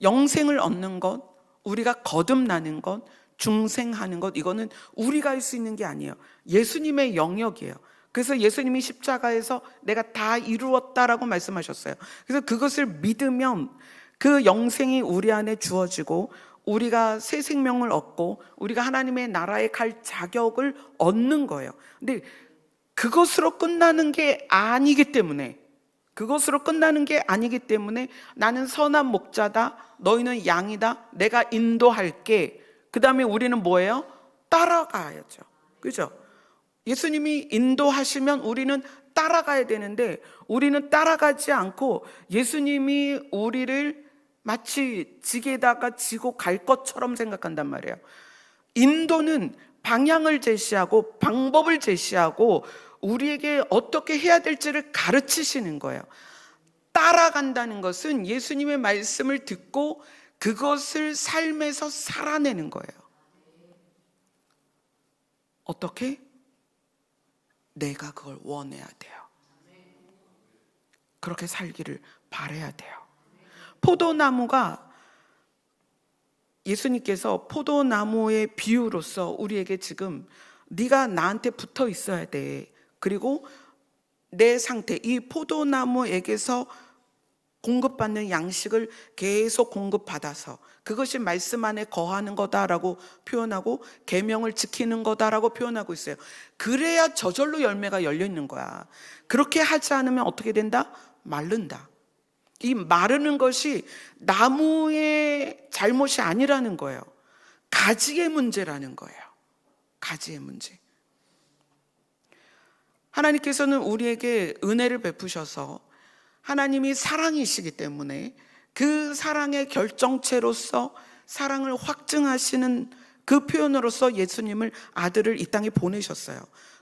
영생을 얻는 것, 우리가 거듭나는 것, 중생하는 것, 이거는 우리가 할 수 있는 게 아니에요. 예수님의 영역이에요. 그래서 예수님이 십자가에서 내가 다 이루었다라고 말씀하셨어요. 그래서 그것을 믿으면 그 영생이 우리 안에 주어지고 우리가 새 생명을 얻고 우리가 하나님의 나라에 갈 자격을 얻는 거예요. 근데 그것으로 끝나는 게 아니기 때문에 나는 선한 목자다, 너희는 양이다, 내가 인도할게. 그 다음에 우리는 뭐예요? 따라가야죠. 그죠? 예수님이 인도하시면 우리는 따라가야 되는데 우리는 따라가지 않고 예수님이 우리를 마치 지게다가 지고 갈 것처럼 생각한단 말이에요. 인도는 방향을 제시하고 방법을 제시하고 우리에게 어떻게 해야 될지를 가르치시는 거예요. 따라간다는 것은 예수님의 말씀을 듣고 그것을 삶에서 살아내는 거예요. 어떻게? 내가 그걸 원해야 돼요. 그렇게 살기를 바라야 돼요. 포도나무가 예수님께서 포도나무의 비유로서 우리에게 지금 네가 나한테 붙어 있어야 돼. 그리고 내 상태, 이 포도나무에게서 공급받는 양식을 계속 공급받아서 그것이 말씀 안에 거하는 거다라고 표현하고 계명을 지키는 거다라고 표현하고 있어요. 그래야 저절로 열매가 열려 있는 거야. 그렇게 하지 않으면 어떻게 된다? 마른다. 이 마르는 것이 나무의 잘못이 아니라는 거예요. 가지의 문제라는 거예요. 가지의 문제. 하나님께서는 우리에게 은혜를 베푸셔서 하나님이 사랑이시기 때문에 그 사랑의 결정체로서 사랑을 확증하시는 그 표현으로서 예수님을, 아들을 이 땅에 보내셨어요.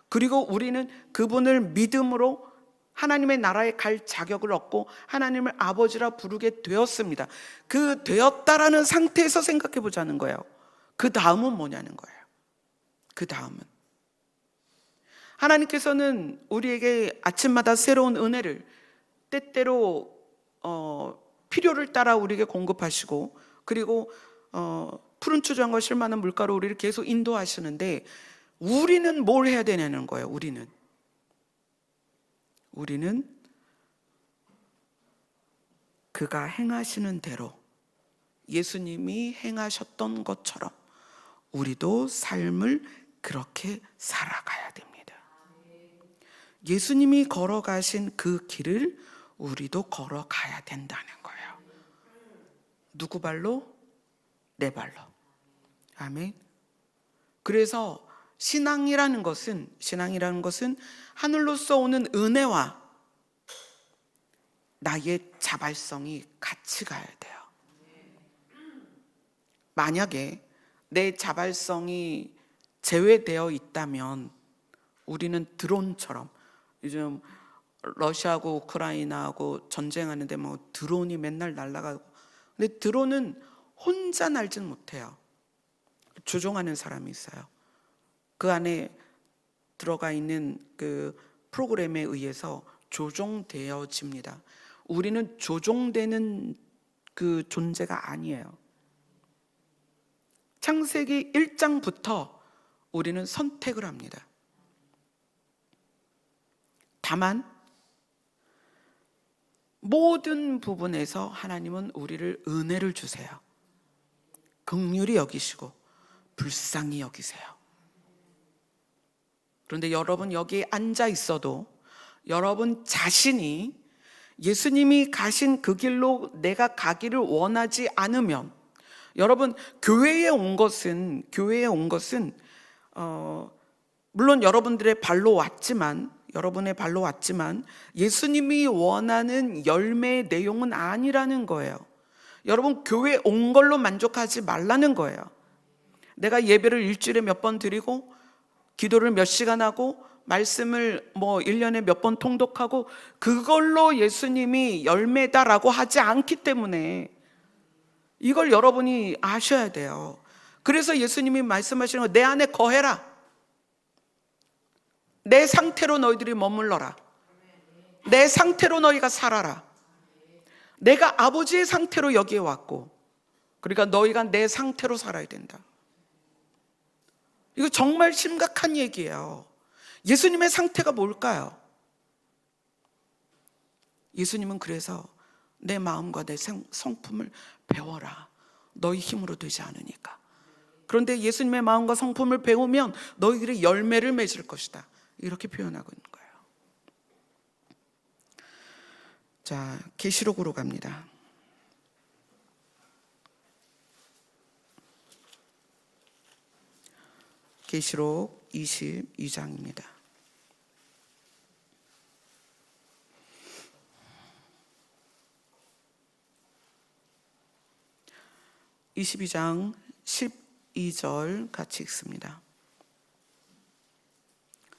그리고 우리는 그분을 믿음으로 하나님의 나라에 갈 자격을 얻고 하나님을 아버지라 부르게 되었습니다. 그 되었다라는 상태에서 생각해 보자는 거예요. 그 다음은 뭐냐는 거예요. 그 다음은 하나님께서는 우리에게 아침마다 새로운 은혜를 때때로 필요를 따라 우리에게 공급하시고 그리고 푸른 추장과 실만한 물가로 우리를 계속 인도하시는데 우리는 뭘 해야 되냐는 거예요. 우리는 그가 행하시는 대로 예수님이 행하셨던 것처럼 우리도 삶을 그렇게 살아가야 됩니다. 예수님이 걸어가신 그 길을 우리도 걸어가야 된다는 거예요. 누구 발로? 내 발로. 아멘. 그래서 신앙이라는 것은 하늘로서 오는 은혜와 나의 자발성이 같이 가야 돼요. 만약에 내 자발성이 제외되어 있다면 우리는 드론처럼, 요즘 러시아하고 우크라이나하고 전쟁하는데 뭐 드론이 맨날 날아가고, 근데 드론은 혼자 날진 못해요. 조종하는 사람이 있어요. 그 안에 들어가 있는 그 프로그램에 의해서 조종되어집니다. 우리는 조종되는 그 존재가 아니에요. 창세기 1장부터 우리는 선택을 합니다. 다만 모든 부분에서 하나님은 우리를 은혜를 주세요. 긍휼히 여기시고 불쌍히 여기세요. 그런데 여러분 여기 앉아 있어도 여러분 자신이 예수님이 가신 그 길로 내가 가기를 원하지 않으면, 여러분 교회에 온 것은 물론 여러분의 발로 왔지만 예수님이 원하는 열매의 내용은 아니라는 거예요. 여러분 교회 온 걸로 만족하지 말라는 거예요. 내가 예배를 일주일에 몇 번 드리고 기도를 몇 시간 하고 말씀을 뭐 1년에 몇 번 통독하고 그걸로 예수님이 열매다라고 하지 않기 때문에 이걸 여러분이 아셔야 돼요. 그래서 예수님이 말씀하시는 거, 내 안에 거해라. 내 상태로 너희들이 머물러라. 내 상태로 너희가 살아라. 내가 아버지의 상태로 여기에 왔고, 그러니까 너희가 내 상태로 살아야 된다. 이거 정말 심각한 얘기예요. 예수님의 상태가 뭘까요? 예수님은 그래서 내 마음과 내 성품을 배워라. 너희 힘으로 되지 않으니까. 그런데 예수님의 마음과 성품을 배우면 너희들이 열매를 맺을 것이다. 이렇게 표현하고 있는 거예요. 자, 계시록으로 갑니다. 계시록 22장입니다. 22장 12절 같이 읽습니다.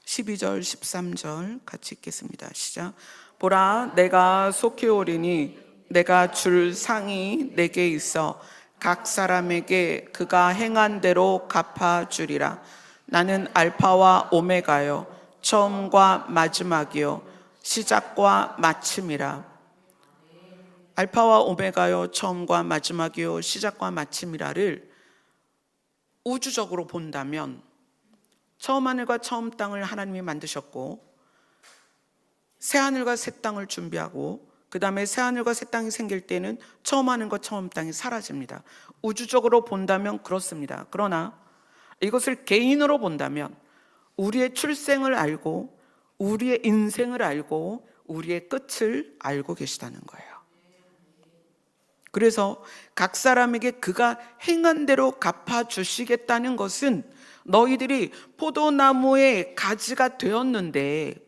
12절 13절 같이 읽겠습니다. 시작. 보라, 내가 속히 오리니 내가 줄 상이 내게 있어 각 사람에게 그가 행한 대로 갚아주리라. 나는 알파와 오메가요, 처음과 마지막이요, 시작과 마침이라. 알파와 오메가요, 처음과 마지막이요, 시작과 마침이라를 우주적으로 본다면 처음 하늘과 처음 땅을 하나님이 만드셨고, 새 하늘과 새 땅을 준비하고, 그 다음에 새 하늘과 새 땅이 생길 때는 처음 하늘과 처음 땅이 사라집니다. 우주적으로 본다면 그렇습니다. 그러나 이것을 개인으로 본다면 우리의 출생을 알고 우리의 인생을 알고 우리의 끝을 알고 계시다는 거예요. 그래서 각 사람에게 그가 행한 대로 갚아주시겠다는 것은 너희들이 포도나무의 가지가 되었는데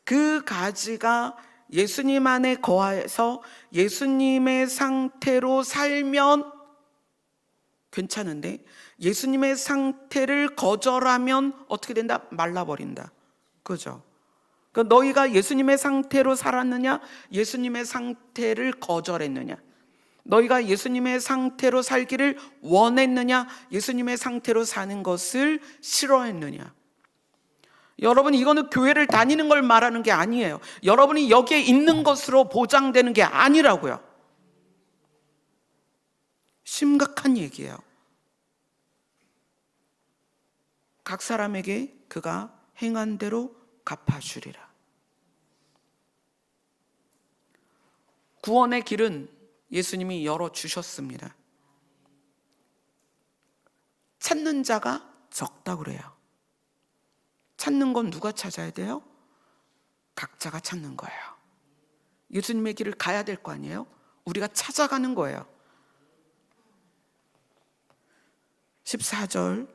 그 가지가 예수님 안에 거해서 예수님의 상태로 살면 괜찮은데 예수님의 상태를 거절하면 어떻게 된다? 말라버린다. 그죠? 그러니까 너희가 예수님의 상태로 살았느냐? 예수님의 상태를 거절했느냐? 너희가 예수님의 상태로 살기를 원했느냐? 예수님의 상태로 사는 것을 싫어했느냐? 여러분, 이거는 교회를 다니는 걸 말하는 게 아니에요. 여러분이 여기에 있는 것으로 보장되는 게 아니라고요. 심각한 얘기예요. 각 사람에게 그가 행한 대로 갚아주리라. 구원의 길은 예수님이 열어주셨습니다. 찾는 자가 적다고 그래요. 찾는 건 누가 찾아야 돼요? 각자가 찾는 거예요. 예수님의 길을 가야 될 거 아니에요? 우리가 찾아가는 거예요. 14절,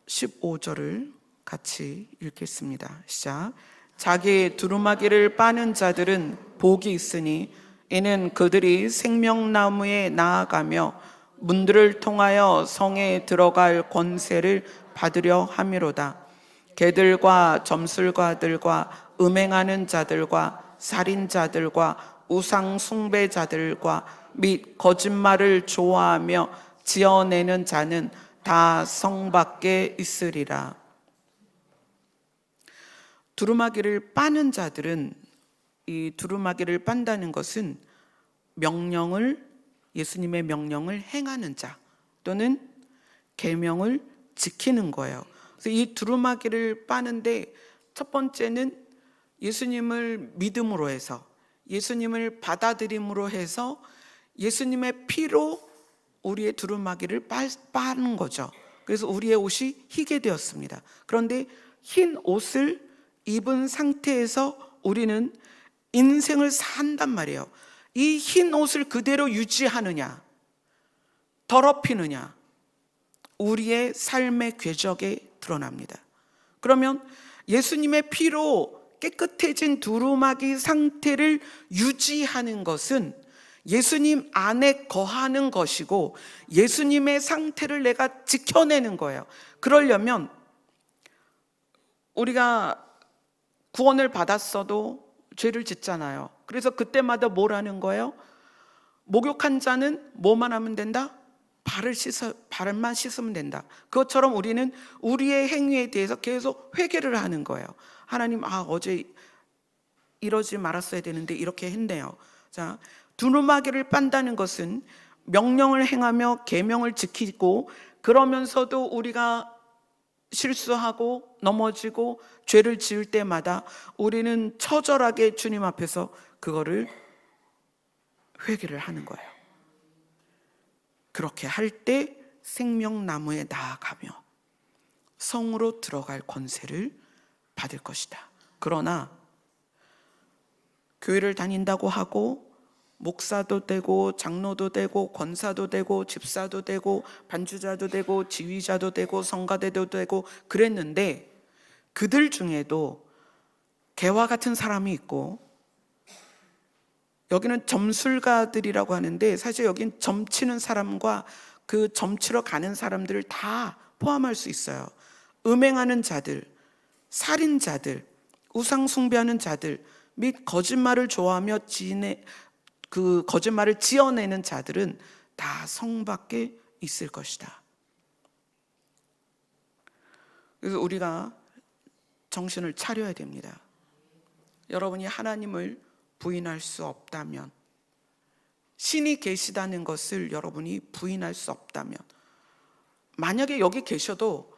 15절을 같이 읽겠습니다. 시작. 자기 두루마기를 빠는 자들은 복이 있으니 이는 그들이 생명나무에 나아가며 문들을 통하여 성에 들어갈 권세를 받으려 함이로다. 개들과 점술가들과 음행하는 자들과 살인자들과 우상 숭배자들과 및 거짓말을 좋아하며 지어내는 자는 다 성 밖에 있으리라. 두루마기를 빠는 자들은, 이 두루마기를 빤다는 것은 예수님의 명령을 행하는 자 또는 계명을 지키는 거예요. 그래서 이 두루마기를 빠는데 첫 번째는 예수님을 믿음으로 해서, 예수님을 받아들임으로 해서 예수님의 피로 우리의 두루마기를 빠는 거죠. 그래서 우리의 옷이 희게 되었습니다. 그런데 흰 옷을 입은 상태에서 우리는 인생을 산단 말이에요. 이 흰 옷을 그대로 유지하느냐, 더럽히느냐, 우리의 삶의 궤적에 드러납니다. 그러면 예수님의 피로 깨끗해진 두루마기 상태를 유지하는 것은 예수님 안에 거하는 것이고, 예수님의 상태를 내가 지켜내는 거예요. 그러려면 우리가 구원을 받았어도 죄를 짓잖아요. 그래서 그때마다 뭘 하는 거예요? 목욕한 자는 뭐만 하면 된다? 발만 씻으면 된다. 그것처럼 우리는 우리의 행위에 대해서 계속 회개를 하는 거예요. 하나님, 어제 이러지 말았어야 되는데 이렇게 했네요. 자, 두루마기를 빤다는 것은 명령을 행하며 계명을 지키고, 그러면서도 우리가 실수하고 넘어지고 죄를 지을 때마다 우리는 처절하게 주님 앞에서 그거를 회개를 하는 거예요. 그렇게 할 때 생명나무에 나아가며 성으로 들어갈 권세를 받을 것이다. 그러나 교회를 다닌다고 하고 목사도 되고 장로도 되고 권사도 되고 집사도 되고 반주자도 되고 지휘자도 되고 성가대도 되고 그랬는데, 그들 중에도 개와 같은 사람이 있고, 여기는 점술가들이라고 하는데 사실 여긴 점치는 사람과 그 점치러 가는 사람들을 다 포함할 수 있어요. 음행하는 자들, 살인자들, 우상 숭배하는 자들 및 거짓말을 좋아하며 그 거짓말을 지어내는 자들은 다 성 밖에 있을 것이다. 그래서 우리가 정신을 차려야 됩니다. 여러분이 하나님을 부인할 수 없다면, 신이 계시다는 것을 여러분이 부인할 수 없다면, 만약에 여기 계셔도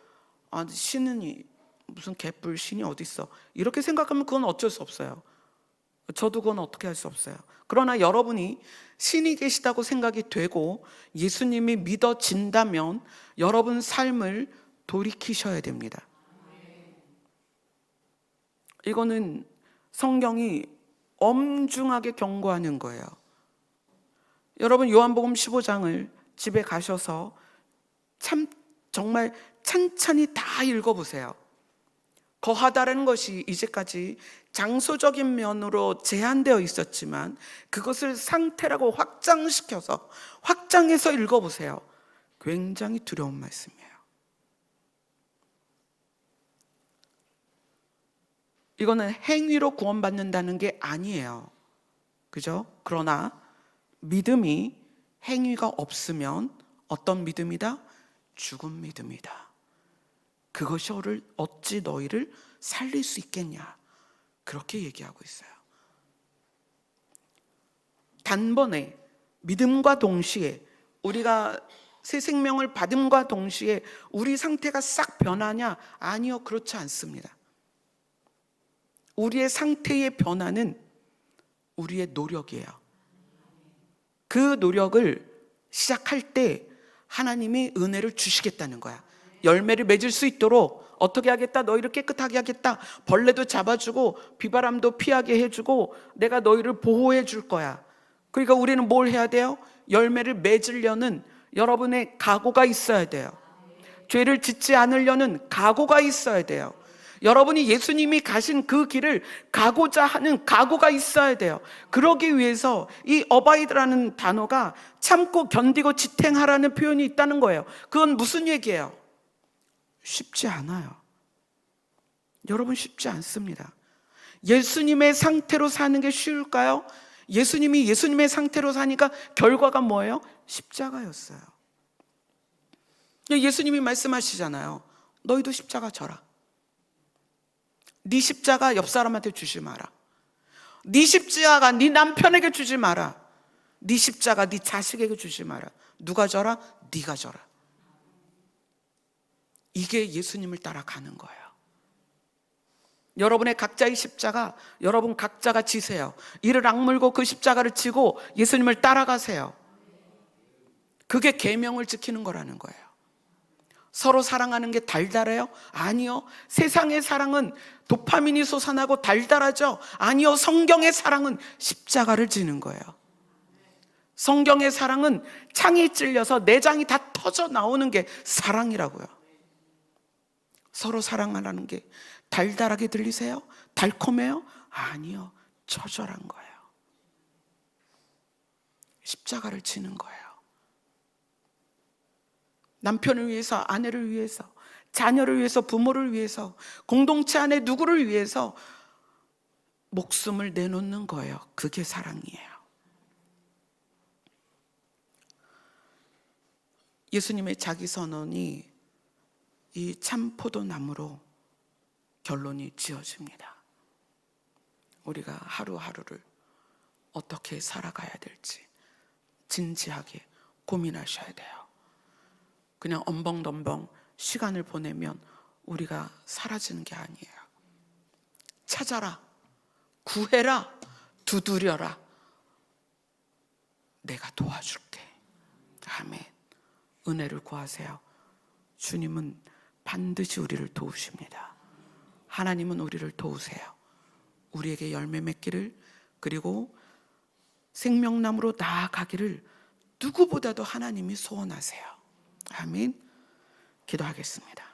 신은 무슨 개뿔 신이 어디 있어, 이렇게 생각하면 그건 어쩔 수 없어요. 저도 그건 어떻게 할 수 없어요. 그러나 여러분이 신이 계시다고 생각이 되고 예수님이 믿어진다면 여러분 삶을 돌이키셔야 됩니다. 이거는 성경이 엄중하게 경고하는 거예요. 여러분 요한복음 15장을 집에 가셔서 정말 찬찬히 다 읽어보세요. 거하다라는 것이 이제까지 장소적인 면으로 제한되어 있었지만 그것을 상태라고 확장해서 읽어보세요. 굉장히 두려운 말씀이에요. 이거는 행위로 구원받는다는 게 아니에요. 그죠? 그러나 믿음이 행위가 없으면 어떤 믿음이다? 죽은 믿음이다. 그것이 어찌 너희를 살릴 수 있겠냐? 그렇게 얘기하고 있어요. 단번에 믿음과 동시에, 우리가 새 생명을 받음과 동시에 우리 상태가 싹 변하냐? 아니요, 그렇지 않습니다. 우리의 상태의 변화는 우리의 노력이에요. 그 노력을 시작할 때 하나님이 은혜를 주시겠다는 거야. 열매를 맺을 수 있도록 어떻게 하겠다? 너희를 깨끗하게 하겠다. 벌레도 잡아주고 비바람도 피하게 해주고 내가 너희를 보호해 줄 거야. 그러니까 우리는 뭘 해야 돼요? 열매를 맺으려는 여러분의 각오가 있어야 돼요. 죄를 짓지 않으려는 각오가 있어야 돼요. 여러분이 예수님이 가신 그 길을 가고자 하는 각오가 있어야 돼요. 그러기 위해서 이 어바이드라는 단어가 참고 견디고 지탱하라는 표현이 있다는 거예요. 그건 무슨 얘기예요? 쉽지 않아요. 여러분, 쉽지 않습니다. 예수님의 상태로 사는 게 쉬울까요? 예수님이 예수님의 상태로 사니까 결과가 뭐예요? 십자가였어요. 예수님이 말씀하시잖아요. 너희도 십자가 져라. 네 십자가 옆 사람한테 주지 마라. 네 십자가 네 남편에게 주지 마라. 네 십자가 네 자식에게 주지 마라. 누가 져라? 네가 져라. 이게 예수님을 따라가는 거예요. 여러분의 각자의 십자가 여러분 각자가 지세요. 이를 악물고 그 십자가를 지고 예수님을 따라가세요. 그게 계명을 지키는 거라는 거예요. 서로 사랑하는 게 달달해요? 아니요. 세상의 사랑은 도파민이 솟아나고 달달하죠? 아니요. 성경의 사랑은 십자가를 지는 거예요. 성경의 사랑은 창이 찔려서 내장이 다 터져 나오는 게 사랑이라고요. 서로 사랑하라는 게 달달하게 들리세요? 달콤해요? 아니요. 처절한 거예요. 십자가를 지는 거예요. 남편을 위해서, 아내를 위해서, 자녀를 위해서, 부모를 위해서, 공동체 안에 누구를 위해서 목숨을 내놓는 거예요. 그게 사랑이에요. 예수님의 자기 선언이 이 참포도나무로 결론이 지어집니다. 우리가 하루하루를 어떻게 살아가야 될지 진지하게 고민하셔야 돼요. 그냥 엄벙덤벙 시간을 보내면 우리가 사라지는 게 아니에요. 찾아라, 구해라, 두드려라. 내가 도와줄게. 아멘. 은혜를 구하세요. 주님은 반드시 우리를 도우십니다. 하나님은 우리를 도우세요. 우리에게 열매 맺기를, 그리고 생명나무로 나아가기를 누구보다도 하나님이 소원하세요. 아멘. 기도하겠습니다.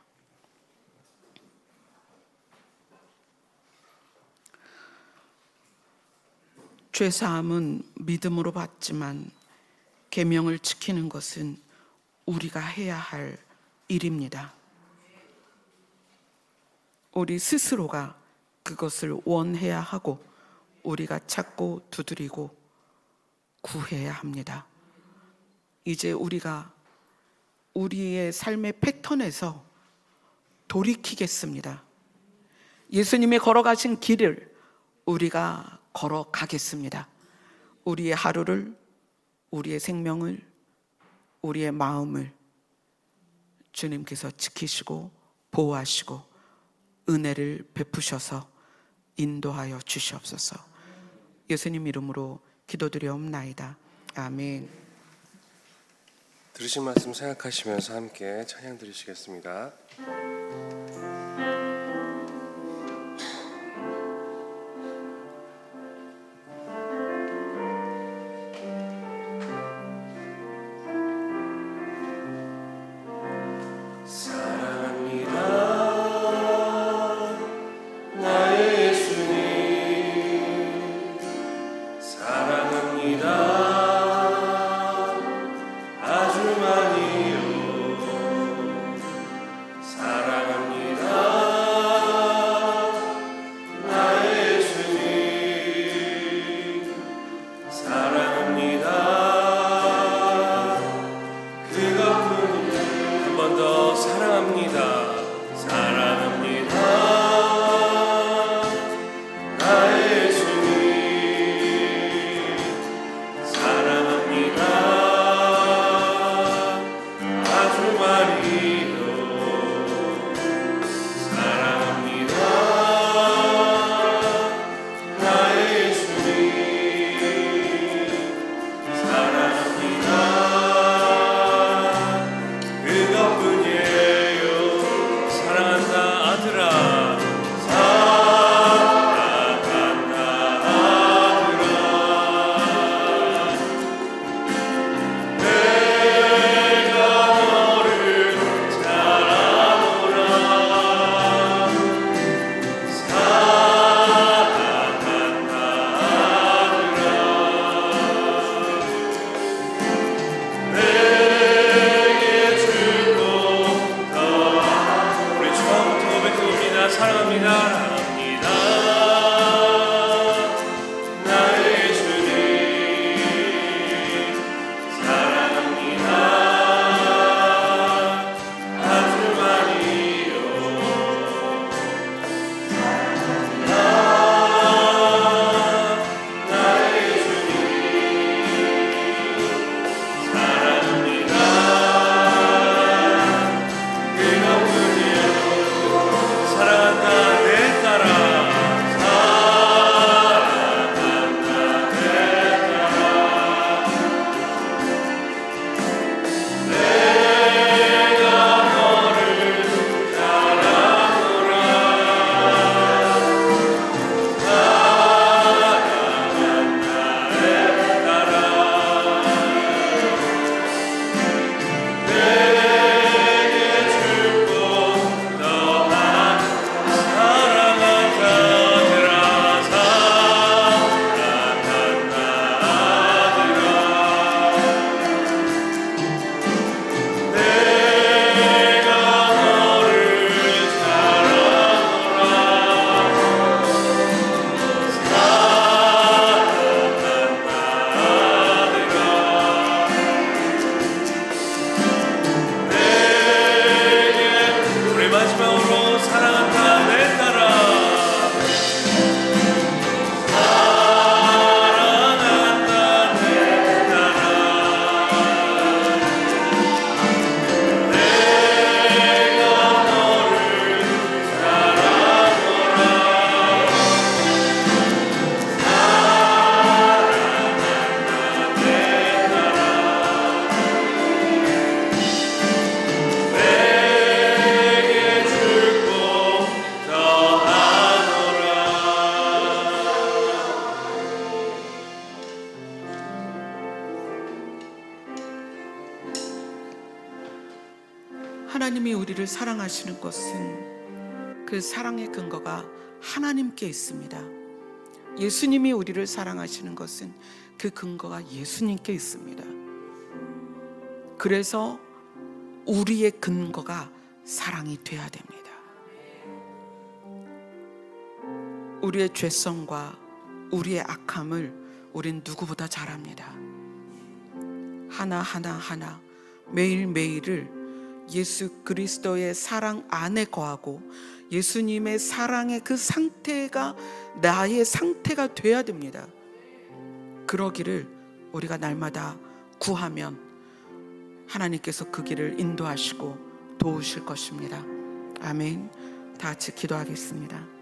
죄사함은 믿음으로 받지만 계명을 지키는 것은 우리가 해야 할 일입니다. 우리 스스로가 그것을 원해야 하고 우리가 찾고 두드리고 구해야 합니다. 이제 우리가 우리의 삶의 패턴에서 돌이키겠습니다. 예수님이 걸어가신 길을 우리가 걸어가겠습니다. 우리의 하루를, 우리의 생명을, 우리의 마음을 주님께서 지키시고 보호하시고 은혜를 베푸셔서 인도하여 주시옵소서. 예수님 이름으로 기도드리옵나이다. 아멘. 들으신 말씀 생각하시면서 함께 찬양 드리시겠습니다. 사랑합니다. 하나님이 우리를 사랑하시는 것은 그 사랑의 근거가 하나님께 있습니다. 예수님이 우리를 사랑하시는 것은 그 근거가 예수님께 있습니다. 그래서 우리의 근거가 사랑이 돼야 됩니다. 우리의 죄성과 우리의 악함을 우린 누구보다 잘 압니다. 하나하나 매일매일을 예수 그리스도의 사랑 안에 거하고 예수님의 사랑의 그 상태가 나의 상태가 돼야 됩니다. 그러기를 우리가 날마다 구하면 하나님께서 그 길을 인도하시고 도우실 것입니다. 아멘. 다 같이 기도하겠습니다.